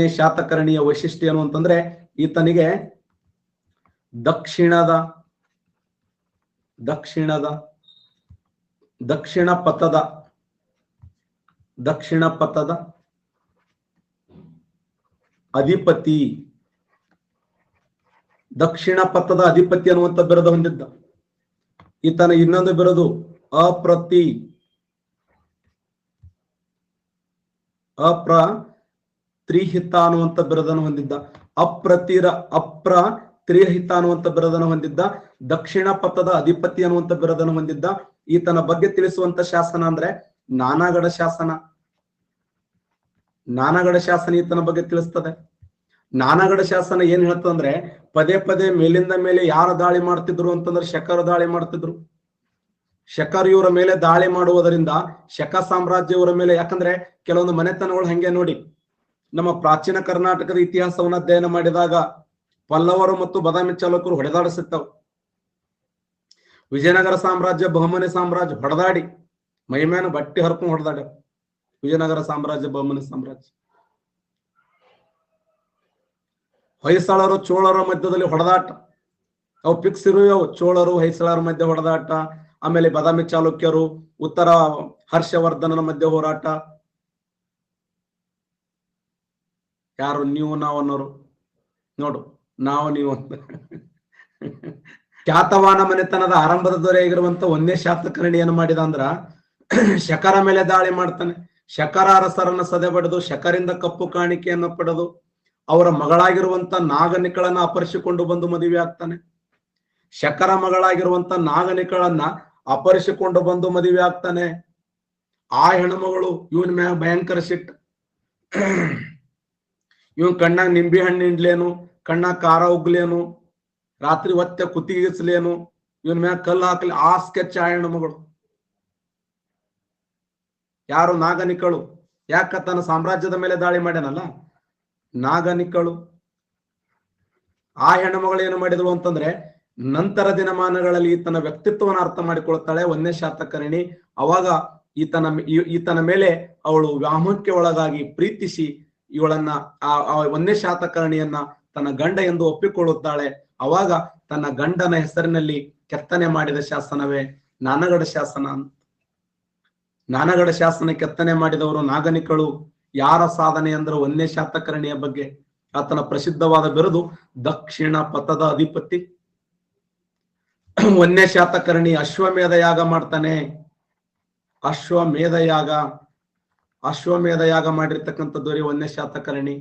ಶಾತಕರ್ಣಿಯ ವೈಶಿಷ್ಟ್ಯ ಏನು ಅಂತಂದ್ರೆ ಈತನಿಗೆ ದಕ್ಷಿಣ ಪಥದ ಅಧಿಪತಿ, ದಕ್ಷಿಣ ಪಥದ ಅಧಿಪತಿ ಅನ್ನುವಂತ ಬಿರುದು ಹೊಂದಿದ್ದ. ಈತನ ಇನ್ನೊಂದು ಬಿರುದು ಅಪ್ರತಿಹಿತ ಅನ್ನುವಂತ ಬಿರುದನ್ನು ಹೊಂದಿದ್ದ. ಅಪ್ರತಿಹಿತ ಅನ್ನುವಂತ ಬಿರುದನ್ನು ಹೊಂದಿದ್ದ. ದಕ್ಷಿಣ ಪಥದ ಅಧಿಪತಿ ಅನ್ನುವಂತ ಬಿರುದನ್ನು ಹೊಂದಿದ್ದ. ಈತನ ಬಗ್ಗೆ ತಿಳಿಸುವಂತ ಶಾಸನ ಅಂದ್ರೆ ನಾನಗಡ ಶಾಸನ ಈತನ ಬಗ್ಗೆ ತಿಳಿಸ್ತದೆ. ನಾನಗಡ ಶಾಸನ ಏನ್ ಹೇಳ್ತಂದ್ರೆ ಪದೇ ಪದೇ ಮೇಲಿಂದ ಮೇಲೆ ಯಾರು ದಾಳಿ ಮಾಡ್ತಿದ್ರು ಅಂತಂದ್ರೆ ಶಕರು ದಾಳಿ ಮಾಡ್ತಿದ್ರು. ಶಕರ್ ಇವರ ಮೇಲೆ ದಾಳಿ ಮಾಡುವುದರಿಂದ ಶಕ ಸಾಮ್ರಾಜ್ಯ ಇವರ ಮೇಲೆ, ಯಾಕಂದ್ರೆ ಕೆಲವೊಂದು ಮನೆತನಗಳು ಹಂಗೆ ನೋಡಿ, ನಮ್ಮ ಪ್ರಾಚೀನ ಕರ್ನಾಟಕದ ಇತಿಹಾಸವನ್ನ ಅಧ್ಯಯನ ಮಾಡಿದಾಗ ಪಲ್ಲವರು ಮತ್ತು ಬಾದಾಮಿ ಚಾಲುಕ್ಯರು ಹೊಡೆದಾಡಿಸಿರ್ತಾವ. ವಿಜಯನಗರ ಸಾಮ್ರಾಜ್ಯ, ಬಹುಮನಿ ಸಾಮ್ರಾಜ್ಯ ಹೊಡೆದಾಡಿ ಮೈಮೇನ ಬಟ್ಟಿ ಹರ್ಕೊಂಡು ಹೊಡೆದಾಡ. ವಿಜಯನಗರ ಸಾಮ್ರಾಜ್ಯ, ಬಹುಮನಿ ಸಾಮ್ರಾಜ್ಯ. ಹೊಯ್ಸಳರು ಚೋಳರ ಮಧ್ಯದಲ್ಲಿ ಹೊಡೆದಾಟ, ಅವು ಫಿಕ್ಸ್ ಇರುವವು. ಚೋಳರು ಹೊಯ್ಸಳರ ಮಧ್ಯೆ ಹೊಡೆದಾಟ. ಆಮೇಲೆ ಬಾದಾಮಿ ಚಾಲುಕ್ಯರು, ಉತ್ತರ ಹರ್ಷವರ್ಧನನ ಮಧ್ಯೆ ಹೋರಾಟ. ಯಾರು? ನೀವು ನಾವು ಅನ್ನೋರು ನೋಡು, ನಾವು ನೀವು ಅಂತ. ಖ್ಯಾತವಾನ ಮನೆತನದ ಆರಂಭದ ದೊರೆಯಾಗಿರುವಂತ ಒಂದೇ ಶಾತಕರ್ಣಿ ಏನು ಮಾಡಿದ ಅಂದ್ರ ಶಕರ ಮೇಲೆ ದಾಳಿ ಮಾಡ್ತಾನೆ. ಶಕರ ಅರಸರನ್ನ ಸದೆ ಬಡಿದು ಶಕರಿಂದ ಕಪ್ಪು ಕಾಣಿಕೆಯನ್ನು ಪಡೆದು ಅವರ ಮಗಳಾಗಿರುವಂತ ನಾಗನಿಕಳನ್ನ ಅಪಹರಿಸಿಕೊಂಡು ಬಂದು ಮದುವೆ ಆಗ್ತಾನೆ. ಶಕರ ಮಗಳಾಗಿರುವಂತ ನಾಗನಿಕಳನ್ನ ಅಪಹರಿಸಿಕೊಂಡು ಬಂದು ಮದುವೆ ಆಗ್ತಾನೆ. ಆ ಹೆಣ್ಮಗಳು ಇವನ್ ಮ್ಯಾಗ ಭಯಂಕರ ಸಿಟ್ಟು. ಇವನ್ ಕಣ್ಣಾಗ ನಿಂಬೆ ಹಣ್ಣು ಹಿಂಡ್ಲೇನು, ಕಣ್ಣಾಗ ಖಾರ ಉಗ್ಲೇನು, ರಾತ್ರಿ ಒತ್ತೆ ಕುತ್ತಿಗಿಸ್ಲೇನು, ಇವನ್ ಮ್ಯಾಗ ಕಲ್ಲು ಹಾಕ್ಲಿ. ಆ ಸ್ಕೆಚ್ ಆ ಹೆಣ್ಮಗಳು. ಯಾರು? ನಾಗನಿಕಳು. ಯಾಕ? ತನ್ನ ಸಾಮ್ರಾಜ್ಯದ ಮೇಲೆ ದಾಳಿ ಮಾಡ್ಯಾನಲ್ಲ, ನಾಗನಿಕಳು. ಆ ಹೆಣ್ಣುಮಗಳು ಏನು ಮಾಡಿದಳು ಅಂತಂದ್ರೆ ನಂತರ ದಿನಮಾನಗಳಲ್ಲಿ ಈತನ ವ್ಯಕ್ತಿತ್ವವನ್ನು ಅರ್ಥ ಮಾಡಿಕೊಳ್ತಾಳೆ ಒಂದೇ ಶಾತಕರ್ಣಿ. ಅವಾಗ ಈತನ ಮೇಲೆ ಅವಳು ವ್ಯಾಮೋಹಕ್ಕೆ ಒಳಗಾಗಿ ಪ್ರೀತಿಸಿ ಇವಳನ್ನ ಒಂದೇ ಶಾತಕರ್ಣಿಯನ್ನ ತನ್ನ ಗಂಡ ಎಂದು ಒಪ್ಪಿಕೊಳ್ಳುತ್ತಾಳೆ. ಅವಾಗ ತನ್ನ ಗಂಡನ ಹೆಸರಿನಲ್ಲಿ ಕೆತ್ತನೆ ಮಾಡಿದ ಶಾಸನವೇ ನಾನಗಡ ಶಾಸನ. ನಾನಗಡ ಶಾಸನ ಕೆತ್ತನೆ ಮಾಡಿದವರು ನಾಗನಿಕಳು. ಯಾರ ಸಾಧನೆ ಅಂದ್ರೆ ಒಂದೇ ಶಾತಕರ್ಣಿಯ ಬಗ್ಗೆ. ಆತನ ಪ್ರಸಿದ್ಧವಾದ ಬಿರುದು ದಕ್ಷಿಣ ಪಥದ ಅಧಿಪತಿ. ಒಂದೇ ಶಾತಕರ್ಣಿ ಅಶ್ವಮೇಧ ಯಾಗ ಮಾಡ್ತಾನೆ. ಅಶ್ವಮೇಧ ಯಾಗ. ಅಶ್ವಮೇಧ ಯಾಗ ಮಾಡಿರ್ತಕ್ಕಂಥ ದೊರೆ 1ನೇ ಶಾತಕರ್ಣಿ.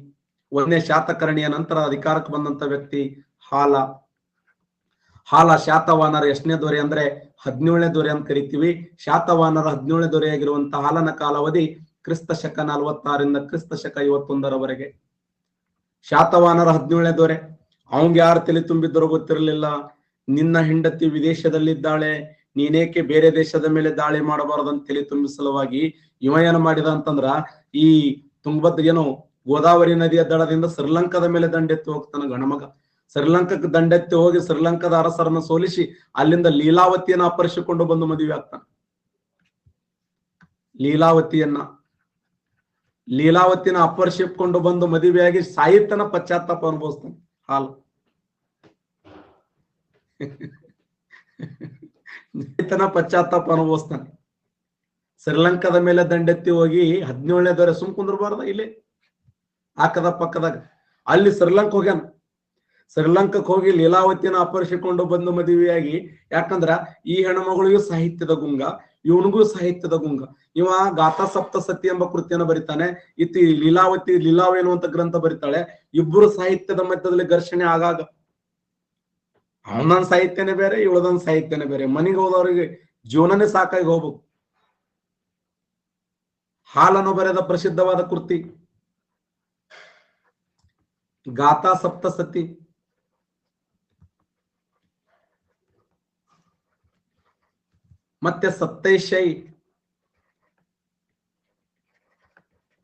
1ನೇ ಶಾತಕರ್ಣಿಯ ನಂತರ ಅಧಿಕಾರಕ್ಕೆ ಬಂದಂತ ವ್ಯಕ್ತಿ ಹಾಲ. ಶಾತವಾಹನರ ಎಷ್ಟನೇ ದೊರೆ ಅಂದ್ರೆ 17ನೇ ದೊರೆ ಅಂತ ಕರಿತೀವಿ. ಶಾತವಾಹನರ 17ನೇ ದೊರೆಯಾಗಿರುವಂತಹ ಹಾಲನ ಕಾಲಾವಧಿ ಕ್ರಿಸ್ತ ಶಕ 46ರಿಂದ ಕ್ರಿಸ್ತ ಶಕ 51ರವರೆಗೆ. ಶಾತವಾಹನರ 17ನೇ ದೊರೆ, ಅವಂಗ ಯಾರು ತಲೆ ತುಂಬಿದ್ದರೋ ಗೊತ್ತಿರಲಿಲ್ಲ. ನಿನ್ನ ಹೆಂಡತಿ ವಿದೇಶದಲ್ಲಿದ್ದಾಳೆ, ನೀನೇಕೆ ಬೇರೆ ದೇಶದ ಮೇಲೆ ದಾಳಿ ಮಾಡಬಾರದಂತ ತಲೆ ತುಂಬಿ ಸಲುವಾಗಿ ಇವ ಏನು ಮಾಡಿದ ಅಂತಂದ್ರ ಈ ತುಂಗಭದ್ರ ಏನು ಗೋದಾವರಿ ನದಿಯ ದಡದಿಂದ ಶ್ರೀಲಂಕಾದ ಮೇಲೆ ದಂಡೆತ್ತಿ ಹೋಗ್ತಾನ ಗಣಮಗ. ಶ್ರೀಲಂಕಾಕ್ಕೆ ದಂಡೆತ್ತಿ ಹೋಗಿ ಶ್ರೀಲಂಕಾದ ಅರಸರನ್ನು ಸೋಲಿಸಿ ಅಲ್ಲಿಂದ ಲೀಲಾವತಿಯನ್ನ ಅಪಹರಿಸಿಕೊಂಡು ಬಂದು ಮದುವೆ ಆಗ್ತಾನ. ಲೀಲಾವತಿನ ಅಪಹರಿಸಿಕೊಂಡು ಬಂದು ಮದುವೆಯಾಗಿ ಸಾಹಿತ್ಯನ ಪಶ್ಚಾತ್ತಾಪ ಅನುಭವಿಸ್ತಾನೆ ಹಾಲು. ಪಶ್ಚಾತ್ತಾಪ ಅನುಭವಿಸ್ತಾನೆ. ಶ್ರೀಲಂಕಾದ ಮೇಲೆ ದಂಡೆತ್ತಿ ಹೋಗಿ 17ನೇ ದೊರೆ ಸುಮ್ ಕುಂದ್ರಬಾರ್ದ ಇಲ್ಲಿ ಆಕದ ಪಕ್ಕದಾಗ ಅಲ್ಲಿ ಶ್ರೀಲಂಕಾ ಹೋಗ್ಯಾನ. ಶ್ರೀಲಂಕಕ್ಕೆ ಹೋಗಿ ಲೀಲಾವತಿಯನ್ನ ಅಪಹರಿಸಿಕೊಂಡು ಬಂದು ಮದುವೆಯಾಗಿ, ಯಾಕಂದ್ರ ಈ ಹೆಣ್ಮಗಳಿಗೂ ಸಾಹಿತ್ಯದ ಗುಂಗ, ಇವನಿಗೂ ಸಾಹಿತ್ಯದ ಗುಂಗ. ಇವ ಗಾಥಾ ಸಪ್ತಸತಿ ಎಂಬ ಕೃತಿಯನ್ನು ಬರಿತಾನೆ, ಇತಿ ಲೀಲಾವೇನು ಅಂತ ಗ್ರಂಥ ಬರಿತಾಳೆ. ಇಬ್ಬರು ಸಾಹಿತ್ಯದ ಮಧ್ಯದಲ್ಲಿ ಘರ್ಷಣೆ ಆಗಾಗ ಅವನೊಂದ್ ಸಾಹಿತ್ಯನೇ ಬೇರೆ, ಇವಳದೊಂದ್ ಸಾಹಿತ್ಯನೇ ಬೇರೆ. ಮನೆಗೆ ಹೋದವರಿಗೆ ಜೀವನನೇ ಸಾಕಾಗಿ ಹೋಗ್ಬೇಕು. ಹಾಲನ್ನು ಬರೆದ ಪ್ರಸಿದ್ಧವಾದ ಕೃತಿ ಗಾಥಾ ಸಪ್ತಸತಿ. ಮತ್ತೆ ಸತ್ತೈಶೈ.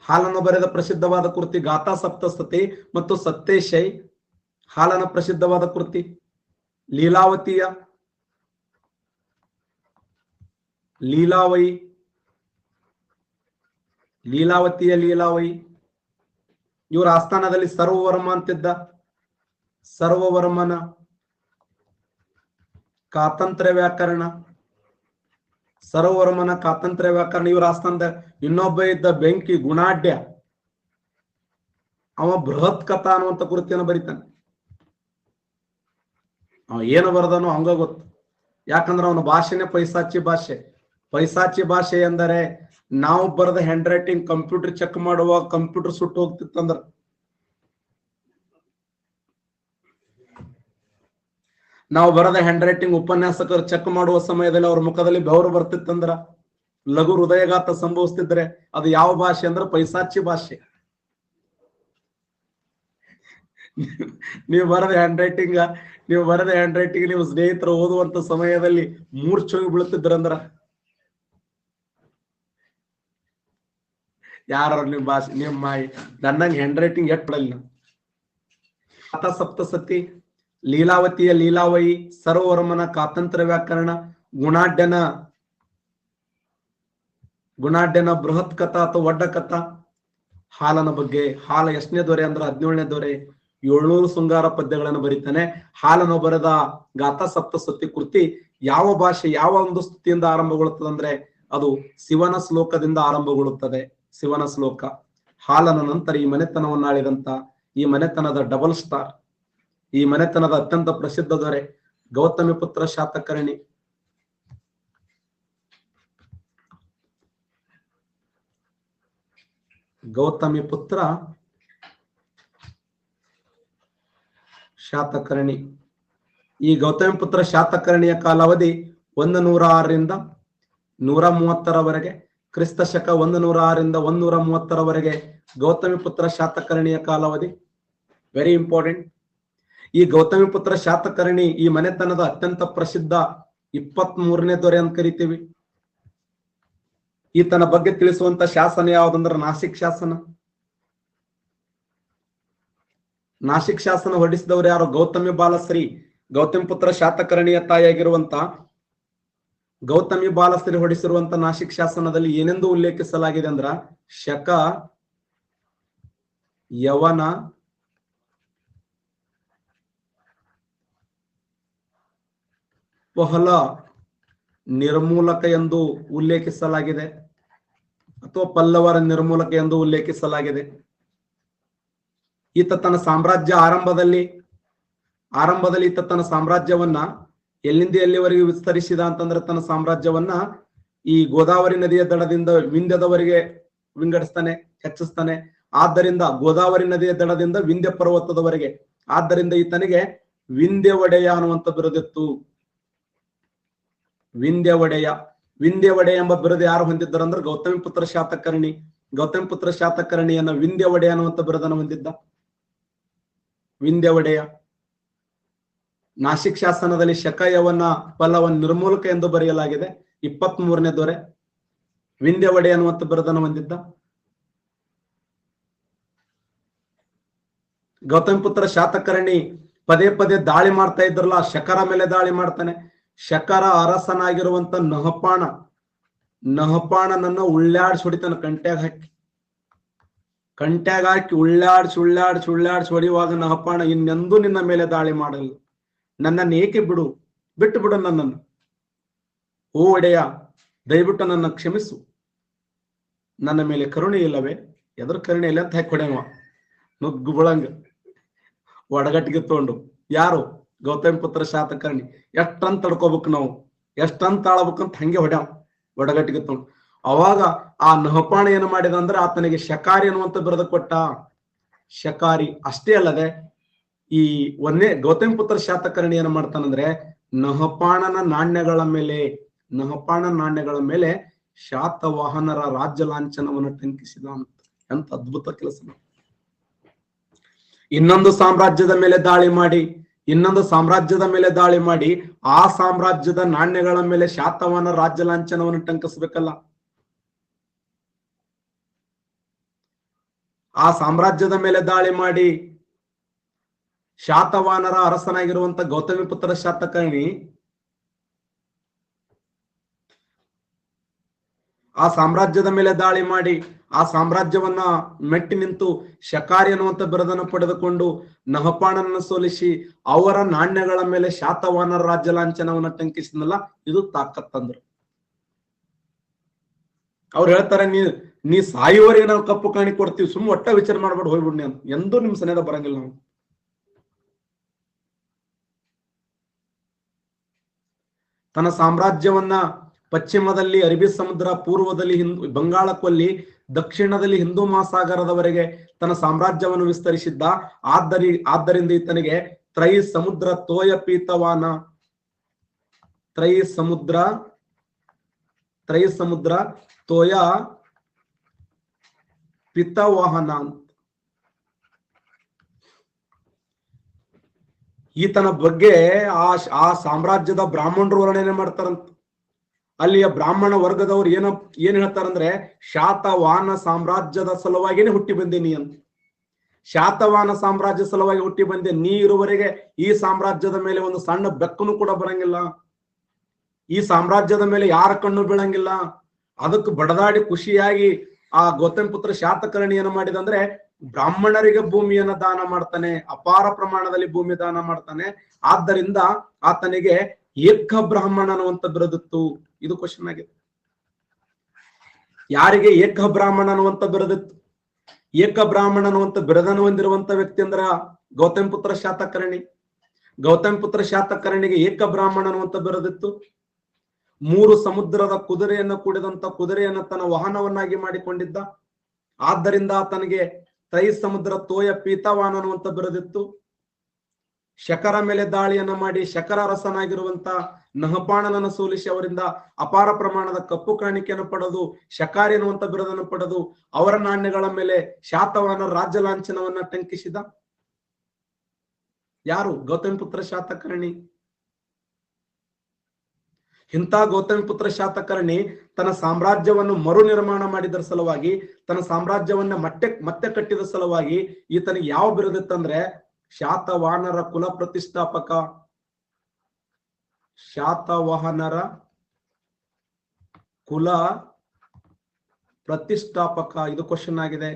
ಹಾಲನ್ನು ಬರೆದ ಪ್ರಸಿದ್ಧವಾದ ಕೃತಿ ಗಾಥಾ ಸಪ್ತಸತಿ ಮತ್ತು ಸತ್ತೈಶೈ. ಹಾಲನ ಪ್ರಸಿದ್ಧವಾದ ಕೃತಿ ಲೀಲಾವತಿಯ ಲೀಲಾವಯಿ. ಇವರ ಆಸ್ಥಾನದಲ್ಲಿ ಸರ್ವವರ್ಮ ಅಂತಿದ್ದ. ಸರ್ವವರ್ಮನ ಕಾತಂತ್ರ ವ್ಯಾಕರಣ. ಇವರ ಆಸ್ಥಾನದ ಇನ್ನೊಬ್ಬ ಇದ್ದ ಬೆಂಕಿ ಗುಣಾಢ್ಯ. ಅವ ಬೃಹತ್ ಕಥಾ ಅನ್ನುವಂತ ಕೃತಿಯನ್ನು ಬರೀತಾನೆ. ಅವ ಏನು ಬರದನೋ ಹಂಗ ಗೊತ್ತು, ಯಾಕಂದ್ರೆ ಅವನ ಭಾಷೆನೇ ಪೈಸಾಚಿ ಭಾಷೆ ಎಂದರೆ ನಾವು ಬರೆದ ಹ್ಯಾಂಡ್ ರೈಟಿಂಗ್ ಕಂಪ್ಯೂಟರ್ ಚೆಕ್ ಮಾಡುವಾಗ ಕಂಪ್ಯೂಟರ್ ಸುಟ್ಟು ಹೋಗ್ತಿತ್ತಂದ್ರ, ನಾವು ಬರೆದ ಹ್ಯಾಂಡ್ ರೈಟಿಂಗ್ ಉಪನ್ಯಾಸಕರು ಚೆಕ್ ಮಾಡುವ ಸಮಯದಲ್ಲಿ ಅವ್ರ ಮುಖದಲ್ಲಿ ಬೆವರು ಬರ್ತಿತ್ತಂದ್ರ, ಲಘು ಹೃದಯಘಾತ ಸಂಭವಿಸ್ತಿದ್ರೆ ಅದು ಯಾವ ಭಾಷೆ ಅಂದ್ರೆ ಪೈಸಾಚಿ ಭಾಷೆ. ನೀವು ಬರೆದ ಹ್ಯಾಂಡ್ ರೈಟಿಂಗ್ ನೀವು ಸ್ನೇಹಿತರು ಓದುವಂತ ಸಮಯದಲ್ಲಿ ಮೂರ್ಛೋಗಿ ಬೀಳುತ್ತಿದ್ರಂದ್ರ ಯಾರ ನಿಮ್ ಭಾಷೆ ನಿಮ್ಮ ನನ್ನಂಗೆ ಹ್ಯಾಂಡ್ ರೈಟಿಂಗ್ ಎಟ್ ಬಿಡಲ್ಲ. ಗಾಥಾ ಸಪ್ತಸತಿ, ಲೀಲಾವತಿಯ ಲೀಲಾವಯಿ, ಸರ್ವವರ್ಮನ ಕಾತಂತ್ರ ವ್ಯಾಕರಣ, ಗುಣಾಢ್ಯನ ಬೃಹತ್ ಕಥಾ ಅಥವಾ ಒಡ್ಡ ಕಥಾ. ಹಾಲನ ಬಗ್ಗೆ, ಹಾಲ ಎಷ್ಟನೇ ದೊರೆ ಅಂದ್ರೆ 17ನೇ ದೊರೆ, 700 ಶೃಂಗಾರ ಪದ್ಯಗಳನ್ನು ಬರೀತಾನೆ. ಹಾಲನ್ನು ಬರೆದ ಗಾಥಾ ಸಪ್ತಸತಿ ಕೃತಿ ಯಾವ ಭಾಷೆ, ಯಾವ ಒಂದು ಸ್ತುತಿಯಿಂದ ಆರಂಭಗೊಳ್ಳುತ್ತದೆ ಅಂದ್ರೆ ಅದು ಶಿವನ ಶ್ಲೋಕದಿಂದ ಆರಂಭಗೊಳ್ಳುತ್ತದೆ. ಶಿವನ ಶ್ಲೋಕ. ಹಾಲನ ನಂತರ ಈ ಮನೆತನವನ್ನು ಆಳಿದಂತ, ಈ ಮನೆತನದ ಡಬಲ್ ಸ್ಟಾರ್, ಈ ಮನೆತನದ ಅತ್ಯಂತ ಪ್ರಸಿದ್ಧ ದೊರೆ ಗೌತಮಿಪುತ್ರ ಶಾತಕರ್ಣಿ. ಗೌತಮಿಪುತ್ರ ಶಾತಕರ್ಣಿ. ಈ ಗೌತಮಿಪುತ್ರ ಶಾತಕರ್ಣಿಯ ಕಾಲಾವಧಿ 106ರಿಂದ 130ರವರೆಗೆ. ಕ್ರಿಸ್ತ ಶಕ 106ರಿಂದ 130ರವರೆಗೆ ಗೌತಮಿಪುತ್ರ ಶಾತಕರ್ಣಿಯ ಕಾಲಾವಧಿ. Very important. ಈ ಗೌತಮಿಪುತ್ರ ಶಾತಕರ್ಣಿ ಈ ಮನೆತನದ ಅತ್ಯಂತ ಪ್ರಸಿದ್ಧ 23ನೇ ದೊರೆ ಅಂತ ಕರಿತೀವಿ. ಈತನ ಬಗ್ಗೆ ತಿಳಿಸುವಂತ ಶಾಸನ ಯಾವುದಂದ್ರೆ ನಾಸಿಕ್ ಶಾಸನ. ನಾಸಿಕ್ ಶಾಸನ ಹೊರಡಿಸಿದವರು ಯಾರು? ಗೌತಮಿ ಬಾಲಶ್ರೀ. ಗೌತಮಿಪುತ್ರ ಶಾತಕರ್ಣಿಯ ತಾಯಿಯಾಗಿರುವಂತ ಗೌತಮಿ ಬಾಲಶ್ರೀ ಹೊರಡಿಸಿರುವಂತ ನಾಸಿಕ್ ಶಾಸನದಲ್ಲಿ ಏನೆಂದು ಉಲ್ಲೇಖಿಸಲಾಗಿದೆ ಅಂದ್ರ ಶಕ, ಯವನ, ಪಹಲ ನಿರ್ಮೂಲಕ ಎಂದು ಉಲ್ಲೇಖಿಸಲಾಗಿದೆ, ಅಥವಾ ಪಲ್ಲವರ ನಿರ್ಮೂಲಕ ಎಂದು ಉಲ್ಲೇಖಿಸಲಾಗಿದೆ. ಈತ ತನ್ನ ಸಾಮ್ರಾಜ್ಯ ಆರಂಭದಲ್ಲಿ ಈತ ತನ್ನ ಸಾಮ್ರಾಜ್ಯವನ್ನ ಎಲ್ಲಿಂದ ಎಲ್ಲಿವರೆಗೆ ವಿಸ್ತರಿಸಿದ ಅಂತಂದ್ರೆ ತನ್ನ ಸಾಮ್ರಾಜ್ಯವನ್ನ ಈ ಗೋದಾವರಿ ನದಿಯ ದಡದಿಂದ ವಿಂಧ್ಯದವರೆಗೆ ವಿಂಗಡಿಸ್ತಾನೆ, ಹೆಚ್ಚಿಸ್ತಾನೆ. ಆದ್ದರಿಂದ ಗೋದಾವರಿ ನದಿಯ ದಡದಿಂದ ವಿಂಧ್ಯ ಪರ್ವತದವರೆಗೆ, ಆದ್ದರಿಂದ ಈತನಿಗೆ ವಿಂಧ್ಯ ಒಡೆಯ ಅನ್ನುವಂತ ಬಿರುದಿತ್ತು. ವಿಂಧ್ಯ ಒಡೆಯ. ವಿಂಧ್ಯ ಒಡೆಯ ಎಂಬ ಬಿರುದು ಯಾರು ಹೊಂದಿದ್ದರು ಅಂದ್ರೆ ಗೌತಮಿಪುತ್ರ ಶಾತಕರ್ಣಿ. ಗೌತಮಿಪುತ್ರ ಶಾತಕರ್ಣಿಯನ್ನ ವಿಂಧ್ಯ ಒಡೆಯ ಅನ್ನುವಂತ ಬಿರುದನ್ನು ಹೊಂದಿದ್ದ. ವಿಂಧ್ಯ ಒಡೆಯ. ನಾಸಿಕ್ ಶಾಸನದಲ್ಲಿ ಶಕಯವನ ಪಲ್ಲವನ್ ನಿರ್ಮೂಲಕ ಎಂದು ಬರೆಯಲಾಗಿದೆ. 23ನೇ ದೊರೆ ವಿಂಧ್ಯ ಒಡೆಯ ಅನ್ನುವಂತ ಬಿರುದನ್ನು ಹೊಂದಿದ್ದ. ಗೌತಮಿಪುತ್ರ ಶಾತಕರ್ಣಿ ಪದೇ ಪದೇ ದಾಳಿ ಮಾಡ್ತಾ ಇದ್ರಲ್ಲ, ಶಕರ ಮೇಲೆ ದಾಳಿ ಮಾಡ್ತಾನೆ. ಶಕರ ಅರಸನಾಗಿರುವಂತ ನಹಪಾಣನನ್ನ ಉಳ್ಳಾಡ್ಸಿ ಹೊಡಿತಾನೆ, ಕಂಟ್ಯಾಗ ಹಾಕಿ ಉಳ್ಳಾಡ್ಸಿ ಹೊಡೆಯುವಾಗ ನಹಪಾಣ ಇನ್ನೆಂದೂ ನಿನ್ನ ಮೇಲೆ ದಾಳಿ ಮಾಡಲ್ಲ, ನನ್ನನ್ನು ಏಕೆ ಬಿಟ್ಟು ಬಿಡು ನನ್ನನ್ನು, ಓ ಒಡೆಯ ದಯವಿಟ್ಟು ನನ್ನ ಕ್ಷಮಿಸು, ನನ್ನ ಮೇಲೆ ಕರುಣೆ ಇಲ್ಲವೇ? ಎದ್ರ ಕರುಣೆ ಇಲ್ಲ ಅಂತ ಹಾಕಿ ಹೊಡೆಯವ ನುಗ್ಗು ಬಳಂಗ ಒಡಗಟ್ಟಿಗೆ ತಗೊಂಡು. ಯಾರು? ಗೌತಮಿಪುತ್ರ ಶಾತಕರ್ಣಿ. ಎಷ್ಟಂತ ತಡ್ಕೋಬೇಕು ನಾವು, ಎಷ್ಟಂತ ಆಳ್ಬೇಕಂತ ಹಂಗೆ ಹೊಡ್ಯಾವ ಒಡಗಟ್ಟಿಗೆ ತಗೊಂಡು. ಅವಾಗ ಆ ನಹಪಾಣ ಏನು ಮಾಡಿದ ಅಂದ್ರೆ ಆತನಿಗೆ ಶಕಾರಿ ಅನ್ನುವಂತ ಬಿರುದು ಕೊಟ್ಟ. ಶಕಾರಿ. ಅಷ್ಟೇ ಅಲ್ಲದೆ ಈ ಒಂದೇ ಗೌತಮಿಪುತ್ರ ಶಾತಕರ್ಣಿ ಏನ್ ಮಾಡ್ತಾನಂದ್ರೆ ನಹಪಾಣನ ನಾಣ್ಯಗಳ ಮೇಲೆ ಶಾತವಾಹನರ ರಾಜ್ಯ ಲಾಂಛನವನ್ನು ಟಂಕಿಸಿದ ಅಂತ. ಎಂತ ಅದ್ಭುತ ಕೆಲಸ. ಇನ್ನೊಂದು ಸಾಮ್ರಾಜ್ಯದ ಮೇಲೆ ದಾಳಿ ಮಾಡಿ ಆ ಸಾಮ್ರಾಜ್ಯದ ನಾಣ್ಯಗಳ ಮೇಲೆ ಶಾತವಾಹನ ರಾಜ್ಯ ಲಾಂಛನವನ್ನು ಟಂಕಿಸ್ಬೇಕಲ್ಲ. ಆ ಸಾಮ್ರಾಜ್ಯದ ಮೇಲೆ ದಾಳಿ ಮಾಡಿ ಶಾತವಾಹನರ ಅರಸನಾಗಿರುವಂತ ಗೌತಮಿಪುತ್ರ ಶಾತಕರ್ಣಿ ಆ ಸಾಮ್ರಾಜ್ಯದ ಮೇಲೆ ದಾಳಿ ಮಾಡಿ ಆ ಸಾಮ್ರಾಜ್ಯವನ್ನ ಮೆಟ್ಟಿ ನಿಂತು ಶಕಾರಿ ಅನ್ನುವಂತ ಬಿರುದನ್ನು ಪಡೆದುಕೊಂಡು ನಹಪಾಣನನ್ನು ಸೋಲಿಸಿ ಅವರ ನಾಣ್ಯಗಳ ಮೇಲೆ ಶಾತವಾಹನರ ರಾಜ್ಯ ಲಾಂಛನವನ್ನು ಟಂಕಿಸಿದ್ನಲ್ಲ, ಇದು ತಾಕತ್ತಂದ್ರು. ಅವ್ರು ಹೇಳ್ತಾರೆ, ನೀ ಸಾಯುವವರೆಗೆ ನಾವು ಕಪ್ಪು ಕಾಣಿ ಕೊಡ್ತೀವಿ, ಸುಮ್ಮ ಒಟ್ಟ ವಿಚಾರ ಮಾಡ್ಬಿಟ್ಟು ಹೋಗ್ಬಿಡ್ನಿ ಅಂತ. ಎಂದೂ ನಿಮ್ ಸನೇದ ಬರಂಗಿಲ್ಲ ನಾವು. ತನ್ನ ಸಾಮ್ರಾಜ್ಯವನ್ನ ಪಶ್ಚಿಮದಲ್ಲಿ ಅರಬ್ಬಿ ಸಮುದ್ರ, ಪೂರ್ವದಲ್ಲಿ ಬಂಗಾಳ ಕೊಲ್ಲಿ, ದಕ್ಷಿಣದಲ್ಲಿ ಹಿಂದೂ ಮಹಾಸಾಗರದವರೆಗೆ ತನ್ನ ಸಾಮ್ರಾಜ್ಯವನ್ನು ವಿಸ್ತರಿಸಿದ್ದ. ಆದ್ದರಿಂದ ಈತನಿಗೆ ತ್ರೈ ಸಮುದ್ರ ತೋಯ ಪೀತವಾನ, ತ್ರೈ ಸಮುದ್ರ ತೋಯ ಪಿತವಾಹನ ಅಂತ. ಈತನ ಬಗ್ಗೆ ಆ ಸಾಮ್ರಾಜ್ಯದ ಬ್ರಾಹ್ಮಣರು ವರ್ಣನೆ ಮಾಡ್ತಾರಂತ. ಅಲ್ಲಿಯ ಬ್ರಾಹ್ಮಣ ವರ್ಗದವ್ರು ಏನ್ ಹೇಳ್ತಾರಂದ್ರೆ ಶಾತವಾಹನ ಸಾಮ್ರಾಜ್ಯದ ಸಲುವಾಗಿನೇ ಹುಟ್ಟಿ ಬಂದೀನಿ ಅಂತ. ಶಾತವಾಹನ ಸಾಮ್ರಾಜ್ಯ ಸಲುವಾಗಿ ಹುಟ್ಟಿ ಬಂದೆ, ನೀ ಇರುವವರೆಗೆ ಈ ಸಾಮ್ರಾಜ್ಯದ ಮೇಲೆ ಒಂದು ಸಣ್ಣ ಬೆಕ್ಕನು ಕೂಡ ಬರಂಗಿಲ್ಲ, ಈ ಸಾಮ್ರಾಜ್ಯದ ಮೇಲೆ ಯಾರ ಕಣ್ಣು ಬೀಳಂಗಿಲ್ಲ. ಅದಕ್ಕೆ ಬಡದಾಡಿ ಖುಷಿಯಾಗಿ ಆ ಗೌತಮಿಪುತ್ರ ಶಾತಕರ್ಣಿ ಏನು ಮಾಡಿದಂದ್ರೆ ಬ್ರಾಹ್ಮಣರಿಗೆ ಭೂಮಿಯನ್ನ ದಾನ ಮಾಡ್ತಾನೆ, ಅಪಾರ ಪ್ರಮಾಣದಲ್ಲಿ ಭೂಮಿ ದಾನ ಮಾಡ್ತಾನೆ. ಆದ್ದರಿಂದ ಆತನಿಗೆ ಏಕ ಬ್ರಾಹ್ಮಣ ಅನ್ನುವಂತ ಬಿರುದಿತ್ತು. ಇದು ಕ್ವಶನ್ ಆಗಿದೆ. ಯಾರಿಗೆ ಏಕ ಬ್ರಾಹ್ಮಣ ಅನ್ನುವಂತ ಬಿರುದಿತ್ತು? ಏಕ ಬ್ರಾಹ್ಮಣ ಅನ್ನುವಂತ ಬಿರುದನ್ನು ಹೊಂದಿರುವಂತ ವ್ಯಕ್ತಿ ಅಂದ್ರ ಗೌತಮಿಪುತ್ರ ಶಾತಕರ್ಣಿ. ಗೌತಮಿಪುತ್ರ ಶಾತಕರ್ಣಿಗೆ ಏಕ ಬ್ರಾಹ್ಮಣ ಅನ್ನುವಂತ ಬಿರುದಿತ್ತು. 3 ಸಮುದ್ರದ ಕುದುರೆಯನ್ನು ಕೂಡಿದಂತ ಕುದುರೆಯನ್ನು ತನ್ನ ವಾಹನವನ್ನಾಗಿ ಮಾಡಿಕೊಂಡಿದ್ದ. ಆದ್ದರಿಂದ ಆತನಿಗೆ ತ್ರೈ ಸಮುದ್ರ ತೋಯ ಪೀತವಾನ ಅನ್ನುವಂತ ಬಿರುದಿತ್ತು. ಶಕರ ಮೇಲೆ ದಾಳಿಯನ್ನ ಮಾಡಿ ಶಕರ ಅರಸನಾಗಿರುವಂತ ನಹಪಾಣನನ್ನು ಸೋಲಿಸಿ ಅವರಿಂದ ಅಪಾರ ಪ್ರಮಾಣದ ಕಪ್ಪು ಕಾಣಿಕೆಯನ್ನು ಪಡೆದು ಶಕಾರಿ ಅನ್ನುವಂತ ಬಿರುದನ್ನು ಪಡೆದು ಅವರ ನಾಣ್ಯಗಳ ಮೇಲೆ ಶಾತವಾಹನ ರಾಜ್ಯ ಲಾಂಛನವನ್ನ ಟಂಕಿಸಿದ. ಯಾರು? ಗೌತಮಿಪುತ್ರ ಶಾತಕರ್ಣಿ. ಇಂಥ ಗೌತಮಿಪುತ್ರ ಶಾತಕರ್ಣಿ ತನ್ನ ಸಾಮ್ರಾಜ್ಯವನ್ನು ಮರು ನಿರ್ಮಾಣ ಮಾಡಿದರ ಸಲುವಾಗಿ, ತನ್ನ ಸಾಮ್ರಾಜ್ಯವನ್ನ ಮತ್ತೆ ಕಟ್ಟಿದ ಸಲುವಾಗಿ ಈತನಿಗೆ ಯಾವ ಬಿರುದಿತ್ತಂದ್ರೆ ಶಾತವಾಹನರ ಕುಲ ಪ್ರತಿಷ್ಠಾಪಕ. ಶಾತವಾಹನರ ಕುಲ ಪ್ರತಿಷ್ಠಾಪಕ. ಇದು ಕ್ವಶನ್ ಆಗಿದೆ.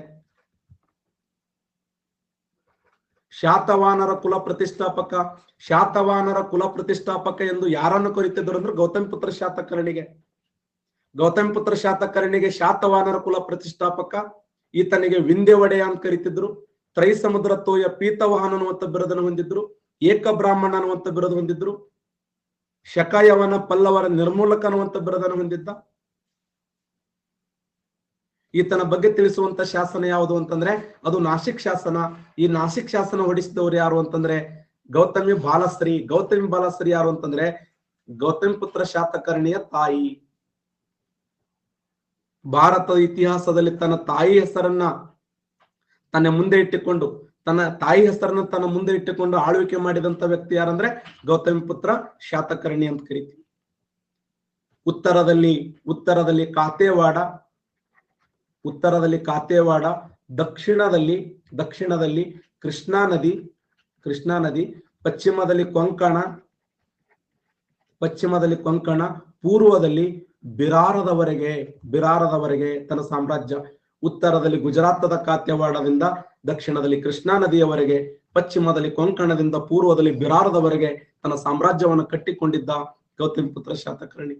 ಶಾತವಾಹನರ ಕುಲ ಪ್ರತಿಷ್ಠಾಪಕ. ಶಾತವಾಹನರ ಕುಲ ಪ್ರತಿಷ್ಠಾಪಕ ಎಂದು ಯಾರನ್ನು ಕರೀತಿದ್ರು ಅಂದ್ರೆ ಗೌತಮಿಪುತ್ರ ಶಾತಕರ್ಣಿಗೆ. ಗೌತಮಿಪುತ್ರ ಶಾತಕರ್ಣಿಗೆ ಶಾತವಾಹನರ ಕುಲ ಪ್ರತಿಷ್ಠಾಪಕ, ಈತನಿಗೆ ವಿಂಧ್ಯ ಒಡೆಯ ಅಂತ ಕರೀತಿದ್ರು. ತ್ರೈ ಸಮುದ್ರ ತೋಯ ಪೀತವಾಹನ ಅನ್ನುವಂತ ಬಿರುದನ್ನು ಹೊಂದಿದ್ರು. ಏಕ ಬ್ರಾಹ್ಮಣ ಅನ್ನುವಂತ ಬಿರುದು ಹೊಂದಿದ್ರು. ಶಕಯವನ ಪಲ್ಲವರ ನಿರ್ಮೂಲಕ ಅನ್ನುವಂತ ಬಿರುದನ್ನು ಹೊಂದಿದ್ದ. ಈತನ ಬಗ್ಗೆ ತಿಳಿಸುವಂತ ಶಾಸನ ಯಾವುದು ಅಂತಂದ್ರೆ ಅದು ನಾಸಿಕ್ ಶಾಸನ. ಈ ನಾಸಿಕ್ ಶಾಸನ ಹೊಡಿಸಿದವರು ಯಾರು ಅಂತಂದ್ರೆ ಗೌತಮಿ ಬಾಲಶ್ರೀ. ಗೌತಮಿ ಬಾಲಶ್ರೀ ಯಾರು ಅಂತಂದ್ರೆ ಗೌತಮಿ ಪುತ್ರ ಶಾತಕರ್ಣಿಯ ತಾಯಿ. ಭಾರತದ ಇತಿಹಾಸದಲ್ಲಿ ತನ್ನ ತಾಯಿ ಹೆಸರನ್ನ ತನ್ನ ಮುಂದೆ ಇಟ್ಟುಕೊಂಡು ತನ್ನ ಮುಂದೆ ಇಟ್ಟುಕೊಂಡು ಆಳ್ವಿಕೆ ಮಾಡಿದಂತ ವ್ಯಕ್ತಿ ಯಾರಂದ್ರೆ ಗೌತಮಿ ಪುತ್ರ ಶಾತಕರ್ಣಿ ಅಂತ ಕರಿತೀವಿ. ಉತ್ತರದಲ್ಲಿ ಕಾತೇವಾಡ, ದಕ್ಷಿಣದಲ್ಲಿ ಕೃಷ್ಣಾ ನದಿ, ಪಶ್ಚಿಮದಲ್ಲಿ ಕೊಂಕಣ, ಪೂರ್ವದಲ್ಲಿ ಬಿರಾರದವರೆಗೆ ತನ್ನ ಸಾಮ್ರಾಜ್ಯ. ಉತ್ತರದಲ್ಲಿ ಗುಜರಾತದ ಕಾತ್ಯವಾಡದಿಂದ ದಕ್ಷಿಣದಲ್ಲಿ ಕೃಷ್ಣಾ ನದಿಯವರೆಗೆ, ಪಶ್ಚಿಮದಲ್ಲಿ ಕೊಂಕಣದಿಂದ ಪೂರ್ವದಲ್ಲಿ ಬಿರಾರದವರೆಗೆ ತನ್ನ ಸಾಮ್ರಾಜ್ಯವನ್ನು ಕಟ್ಟಿಕೊಂಡಿದ್ದ ಗೌತಮಿ ಪುತ್ರ ಶಾತಕರ್ಣಿ.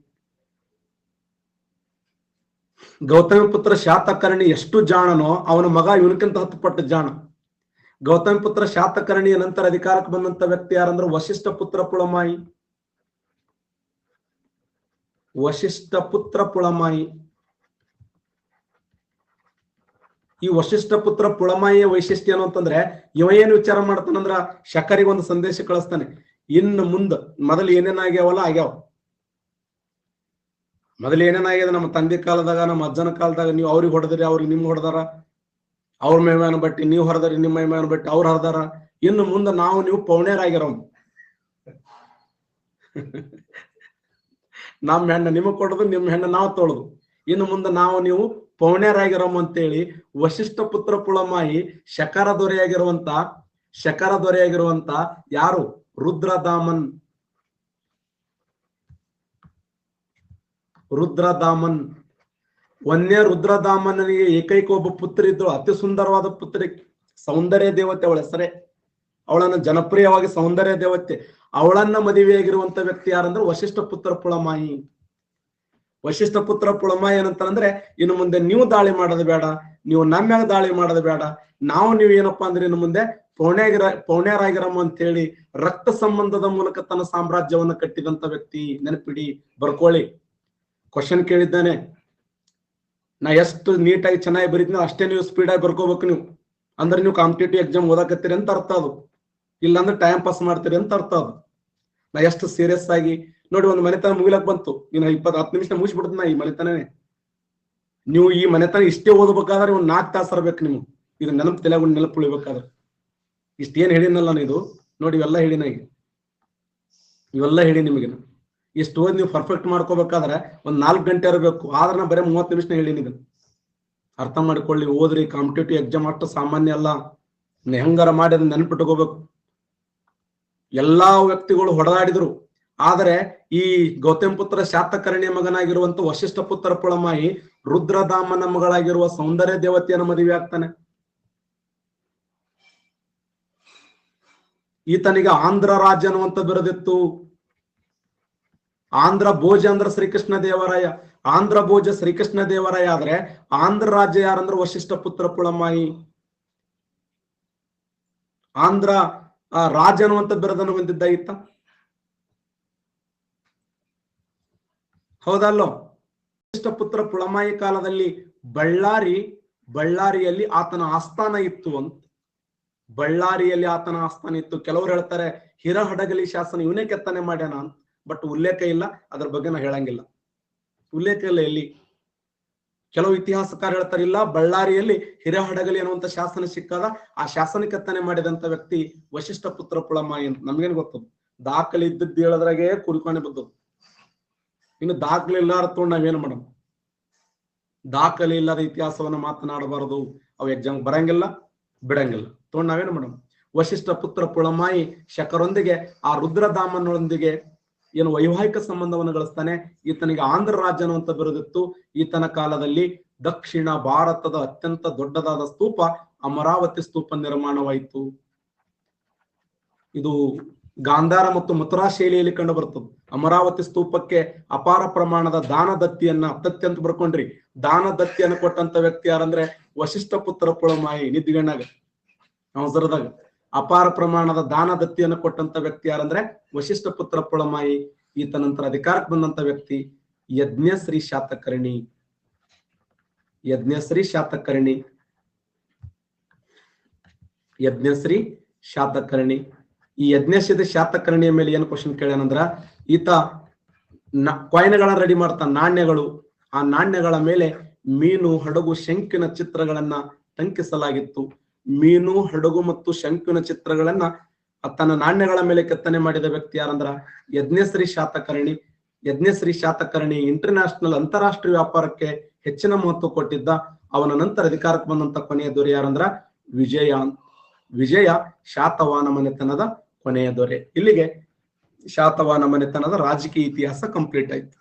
ಗೌತಮಿ ಪುತ್ರ ಶಾತಕರ್ಣಿ ಎಷ್ಟು ಜಾಣನೋ ಅವನ ಮಗ ಇವನಕ್ಕಿಂತ 10 ಪಟ್ಟು ಜಾಣ. ಗೌತಮಿ ಪುತ್ರ ಶಾತಕರ್ಣಿಯ ನಂತರ ಅಧಿಕಾರಕ್ಕೆ ಬಂದಂತ ವ್ಯಕ್ತಿ ಯಾರಂದ್ರೆ ವಶಿಷ್ಠ ಪುತ್ರ ಪುಳಮಾಯಿ. ಈ ವಶಿಷ್ಠ ಪುತ್ರ ಪುಳಮಾಯಿಯ ವೈಶಿಷ್ಟ್ಯ ಏನು ಅಂತಂದ್ರೆ ಇವ ಏನು ವಿಚಾರ ಮಾಡ್ತಾನಂದ್ರ ಶಕರಿಗೆ ಒಂದು ಸಂದೇಶ ಕಳಿಸ್ತಾನೆ. ಇನ್ನು ಮೊದಲು ಏನೇನಾಗ್ಯಾವಲ್ಲ ಆಗ್ಯಾವ. ಮೊದಲು ಏನೇನಾಗ್ಯದ ನಮ್ಮ ತಂದೆ ಕಾಲದಾಗ ನಮ್ಮ ಅಜ್ಜನ ಕಾಲದಾಗ ನೀವು ಅವ್ರಿಗೆ ಹೊಡೆದ್ರಿ, ಅವ್ರಿಗೆ ನಿಮ್ಗೆ ಹೊಡೆದಾರ, ಅವ್ರ ಮೈಮೇನ ಬಟ್ಟಿ ನೀವು ಹೊರದ್ರಿ, ನಿಮ್ಮ ಮೈಮೇನ ಬಟ್ಟಿ ಅವ್ರು ಹರಿದಾರ. ಇನ್ನು ಮುಂದೆ ನೀವು ಪೌಣ್ಯರಾಗಿರೋ ನಮ್ಮ ಹೆಣ್ಣ ನಿಮಗ್ ಕೊಡೋದು, ನಿಮ್ಮ ಹೆಣ್ಣ ನಾವು ತೊಳೋದು. ಇನ್ನು ಮುಂದೆ ನೀವು ಪೌಣ್ಯರಾಗಿರಮ್ ಅಂತೇಳಿ ವಶಿಷ್ಠ ಪುತ್ರ ಪುಳಮಾಯಿ ಶಕರ ದೊರೆಯಾಗಿರುವಂತ ಯಾರು ರುದ್ರದಾಮನ್ ಒಂದೇ ರುದ್ರದಾಮನಿಗೆ ಏಕೈಕ ಒಬ್ಬ ಪುತ್ರಿ ಇದ್ರು, ಅತಿ ಸುಂದರವಾದ ಪುತ್ರಿ, ಸೌಂದರ್ಯ ದೇವತೆ ಅವಳ ಹೆಸರೇ. ಅವಳನ್ನ ಜನಪ್ರಿಯವಾಗಿ ಸೌಂದರ್ಯ ದೇವತೆ, ಅವಳನ್ನ ಮದುವೆಯಾಗಿರುವಂತ ವ್ಯಕ್ತಿ ಯಾರಂದ್ರೆ ವಶಿಷ್ಠ ಪುತ್ರ ಪುಳಮಾಯಿ. ವಶಿಷ್ಠ ಪುತ್ರ ಪುಳಮಾಯಿ ಏನಂತಂದ್ರೆ ಇನ್ನು ಮುಂದೆ ನೀವು ದಾಳಿ ಮಾಡೋದು ಬೇಡ, ನೀವು ನಮ್ಯಾಗ ದಾಳಿ ಮಾಡೋದು ಬೇಡ, ನೀವು ಏನಪ್ಪಾ ಅಂದ್ರೆ ಇನ್ನು ಮುಂದೆ ಪೌಣ್ಯರಾಗಿರಮ್ಮ ಅಂತ ಹೇಳಿ ರಕ್ತ ಸಂಬಂಧದ ಮೂಲಕ ತನ್ನ ಸಾಮ್ರಾಜ್ಯವನ್ನ ಕಟ್ಟಿದಂತ ವ್ಯಕ್ತಿ. ನೆನಪಿಡಿ, ಬರ್ಕೊಳ್ಳಿ. ಕ್ವಶನ್ ಕೇಳಿದ್ದಾನೆ, ನಾ ಎಷ್ಟು ನೀಟಾಗಿ ಚೆನ್ನಾಗಿ ಬರೀತೀನಿ ಅಷ್ಟೇ ನೀವು ಸ್ಪೀಡಾಗಿ ಬರ್ಕೋಬೇಕು. ನೀವು ಅಂದ್ರೆ ನೀವು ಕಾಂಪಿಟೇಟಿವ್ ಎಕ್ಸಾಮ್ ಓದಾಕತ್ತೀರಿ ಅಂತ ಅರ್ಥ ಅದು, ಇಲ್ಲಾಂದ್ರೆ ಟೈಮ್ ಪಾಸ್ ಮಾಡ್ತೀರಿ ಅಂತ ಅರ್ಥ ಅದು. ನಾ ಎಷ್ಟು ಸೀರಿಯಸ್ ಆಗಿ ನೋಡಿ, ಒಂದು ಮನೆತನ ಮುಗಿಲಕ್ ಬಂತು, ಇನ್ನು 10 ನಿಮಿಷ ಮುಗಿಸ್ಬಿಡ್ತನ ಈ ಮನೆತನೇ. ನೀವು ಈ ಮನೆತನ ಇಷ್ಟೇ ಓದಬೇಕಾದ್ರೆ ಒಂದು 4 ತಾಸು ಇರ್ಬೇಕು ನಿಮ್ಗೆ. ಇದು ನೆನಪು ಉಳಿಬೇಕಾದ್ರೆ ಇಷ್ಟೇನ್ ಹೇಳಿನಲ್ಲ ಇದು ನೋಡಿ, ಇವೆಲ್ಲ ಹೇಳಿ ನಿಮಗೆ. ಇಷ್ಟು ಓದಿ ನೀವು ಪರ್ಫೆಕ್ಟ್ ಮಾಡ್ಕೋಬೇಕಾದ್ರೆ ಒಂದು 4 ಗಂಟೆ ಇರಬೇಕು. ಆದ್ರೆ ನಾ ಬರೀ 30 ನಿಮಿಷ ಹೇಳಿನಿ. ಇದನ್ನ ಅರ್ಥ ಮಾಡ್ಕೊಳ್ಳಿ, ಓದ್ರಿ. ಕಾಂಪಿಟೇಟಿವ್ ಎಕ್ಸಾಮ್ ಅಷ್ಟು ಸಾಮಾನ್ಯ ಅಲ್ಲ. ಹೆಂಗಾರ ಮಾಡಿ ಅದನ್ನ ನೆನಪಿಟ್ಕೋಬೇಕು. ಎಲ್ಲಾ ವ್ಯಕ್ತಿಗಳು ಹೊಡೆದಾಡಿದ್ರು, ಆದರೆ ಈ ಗೌತಮ ಪುತ್ರ ಶಾತಕರ್ಣಿಯ ಮಗನಾಗಿರುವಂತ ವಶಿಷ್ಠ ಪುತ್ರ ಪುಳಮಾಯಿ ರುದ್ರದಾಮನ ಮಗಳಾಗಿರುವ ಸೌಂದರ್ಯ ದೇವತೆಯನ್ನು ಮದುವೆ ಆಗ್ತಾನೆ. ಈತನಿಗೆ ಆಂಧ್ರ ರಾಜ್ಯ ಅನ್ನುವಂತ ಬಿರುದಿತ್ತು. ಆಂಧ್ರ ಭೋಜ ಅಂದ್ರೆ ಶ್ರೀಕೃಷ್ಣ ದೇವರಾಯ, ಆಂಧ್ರ ಭೋಜ ಶ್ರೀಕೃಷ್ಣ ದೇವರಾಯ. ಆದ್ರೆ ಆಂಧ್ರ ರಾಜ್ಯ ಯಾರಂದ್ರೆ ವಶಿಷ್ಠ ಪುತ್ರ ಪುಳಮಾಯಿ. ಆಂಧ್ರ ರಾಜ ಅನ್ನುವಂತ ಬಿರುದನ್ನು ಹೊಂದಿದ್ದ ಈತ, ಹೌದಲ್ಲೋ? ವಶಿಷ್ಠ ಪುತ್ರ ಪುಳಮಾಯಿ ಕಾಲದಲ್ಲಿ ಬಳ್ಳಾರಿಯಲ್ಲಿ ಆತನ ಆಸ್ಥಾನ ಇತ್ತು ಅಂತ. ಬಳ್ಳಾರಿಯಲ್ಲಿ ಆತನ ಆಸ್ಥಾನ ಇತ್ತು. ಕೆಲವರು ಹೇಳ್ತಾರೆ ಹಿರಹಡಗಲಿ ಶಾಸನ ಇವನೇ ಕೆತ್ತನೆ ಮಾಡ್ಯಾನ ಅಂತ, ಬಟ್ ಉಲ್ಲೇಖ ಇಲ್ಲ. ಅದ್ರ ಬಗ್ಗೆ ನಾ ಹೇಳಂಗಿಲ್ಲ, ಉಲ್ಲೇಖ ಇಲ್ಲ ಎಲ್ಲಿ. ಕೆಲವು ಇತಿಹಾಸಕಾರ ಹೇಳ್ತಾರೆ ಇಲ್ಲ, ಬಳ್ಳಾರಿಯಲ್ಲಿ ಹಿರಹಡಗಲಿ ಅನ್ನುವಂತ ಶಾಸನ ಸಿಕ್ಕಾದ, ಆ ಶಾಸನ ಕೆತ್ತನೆ ಮಾಡಿದಂತ ವ್ಯಕ್ತಿ ವಶಿಷ್ಠ ಪುತ್ರ ಪುಳಮಾಯಿ ಅಂತ. ನಮ್ಗೇನ್ ಗೊತ್ತದು? ದಾಖಲೆ ಇದ್ದದ್ದು ಹೇಳದ್ರಾಗೆ ಕುರಿಕಾಣೆ ಬದ್ದದು. ಇನ್ನು ದಾಖಲೆ ಇಲ್ಲಾರ್ದು ನಾವೇನು ಮಾಡೋಣ? ದಾಖಲೆ ಇಲ್ಲದ ಇತಿಹಾಸವನ್ನ ಮಾತನಾಡಬಾರದು, ಅವು ಎಕ್ಸಾಮ್ ಬರಂಗಿಲ್ಲ, ಬಿಡಂಗಿಲ್ಲ. ತೊಗೊಂಡು ನಾವೇನು ಮಾಡೋಣ? ವಶಿಷ್ಠ ಪುತ್ರ ಪುಳಮಾಯಿ ಶಕರೊಂದಿಗೆ ಆ ರುದ್ರದಾಮನೊಂದಿಗೆ ಏನು ವೈವಾಹಿಕ ಸಂಬಂಧವನ್ನು ಗಳಿಸ್ತಾನೆ. ಈತನಿಗೆ ಆಂಧ್ರ ರಾಜ್ಯ ಅನ್ನುವಂತ ಬಿರುದಿತ್ತು. ಈತನ ಕಾಲದಲ್ಲಿ ದಕ್ಷಿಣ ಭಾರತದ ಅತ್ಯಂತ ದೊಡ್ಡದಾದ ಸ್ತೂಪ ಅಮರಾವತಿ ಸ್ತೂಪ ನಿರ್ಮಾಣವಾಯಿತು. ಇದು ಗಾಂಧಾರ ಮತ್ತು ಮಥುರಾ ಶೈಲಿಯಲ್ಲಿ ಕಂಡು ಬರ್ತದೆ. ಅಮರಾವತಿ ಸ್ತೂಪಕ್ಕೆ ಅಪಾರ ಪ್ರಮಾಣದ ದಾನದತ್ತಿಯನ್ನ, ದತ್ತಿ ಅಂತ ಬರ್ಕೊಂಡ್ರಿ, ದಾನದತ್ತಿಯನ್ನು ಕೊಟ್ಟಂತ ವ್ಯಕ್ತಿ ಯಾರಂದ್ರೆ ವಶಿಷ್ಠ ಪುತ್ರ ಪುಳಮಾಯಿ. ನಿದ್ಗಣ್ಣಾಗ ಅವಸರದಾಗ ಅಪಾರ ಪ್ರಮಾಣದ ದಾನದತ್ತಿಯನ್ನು ಕೊಟ್ಟಂತ ವ್ಯಕ್ತಿ ಯಾರಂದ್ರೆ ವಶಿಷ್ಠ ಪುತ್ರ ಪುಳಮಾಯಿ. ಈತ ನಂತರ ಅಧಿಕಾರಕ್ಕೆ ಬಂದಂತ ವ್ಯಕ್ತಿ ಯಜ್ಞಶ್ರೀ ಶಾತಕರ್ಣಿ. ಯಜ್ಞಶ್ರೀ ಶಾತಕರ್ಣಿ. ಯಜ್ಞಶ್ರೀ ಶಾತಕರ್ಣಿ. ಈ ಯಜ್ಞಶ್ರೀ ಶಾತಕರ್ಣಿಯ ಮೇಲೆ ಏನು ಕ್ವಶನ್ ಕೇಳ್ಯಾನಂದ್ರ, ಈತ ಕಾಯಿನ್ಗಳನ್ನ ರೆಡಿ ಮಾಡ್ತಾನ, ನಾಣ್ಯಗಳು. ಆ ನಾಣ್ಯಗಳ ಮೇಲೆ ಮೀನು, ಹಡಗು, ಶಂಕಿನ ಚಿತ್ರಗಳನ್ನ ಟಂಕಿಸಲಾಗಿತ್ತು. ಮೀನು, ಹಡಗು ಮತ್ತು ಶಂಕಿನ ಚಿತ್ರಗಳನ್ನ ತನ್ನ ನಾಣ್ಯಗಳ ಮೇಲೆ ಕೆತ್ತನೆ ಮಾಡಿದ ವ್ಯಕ್ತಿ ಯಾರಂದ್ರ ಯಜ್ಞಶ್ರೀ ಶಾತಕರ್ಣಿ. ಯಜ್ಞಶ್ರೀ ಶಾತಕರ್ಣಿ ಇಂಟರ್ನ್ಯಾಷನಲ್ ಅಂತಾರಾಷ್ಟ್ರೀಯ ವ್ಯಾಪಾರಕ್ಕೆ ಹೆಚ್ಚಿನ ಮಹತ್ವ ಕೊಟ್ಟಿದ್ದ. ಅವನ ನಂತರ ಅಧಿಕಾರಕ್ಕೆ ಬಂದಂತ ಕೊನೆಯ ದೊರೆ ಯಾರಂದ್ರ ವಿಜಯ ಶಾತವಾಹನ ಮನೆತನದ ಕೊನೆಯ ದೊರೆ. ಇಲ್ಲಿಗೆ ಶಾತವಾಹನ ಮನೆತನದ ರಾಜಕೀಯ ಇತಿಹಾಸ ಕಂಪ್ಲೀಟ್ ಆಯ್ತು.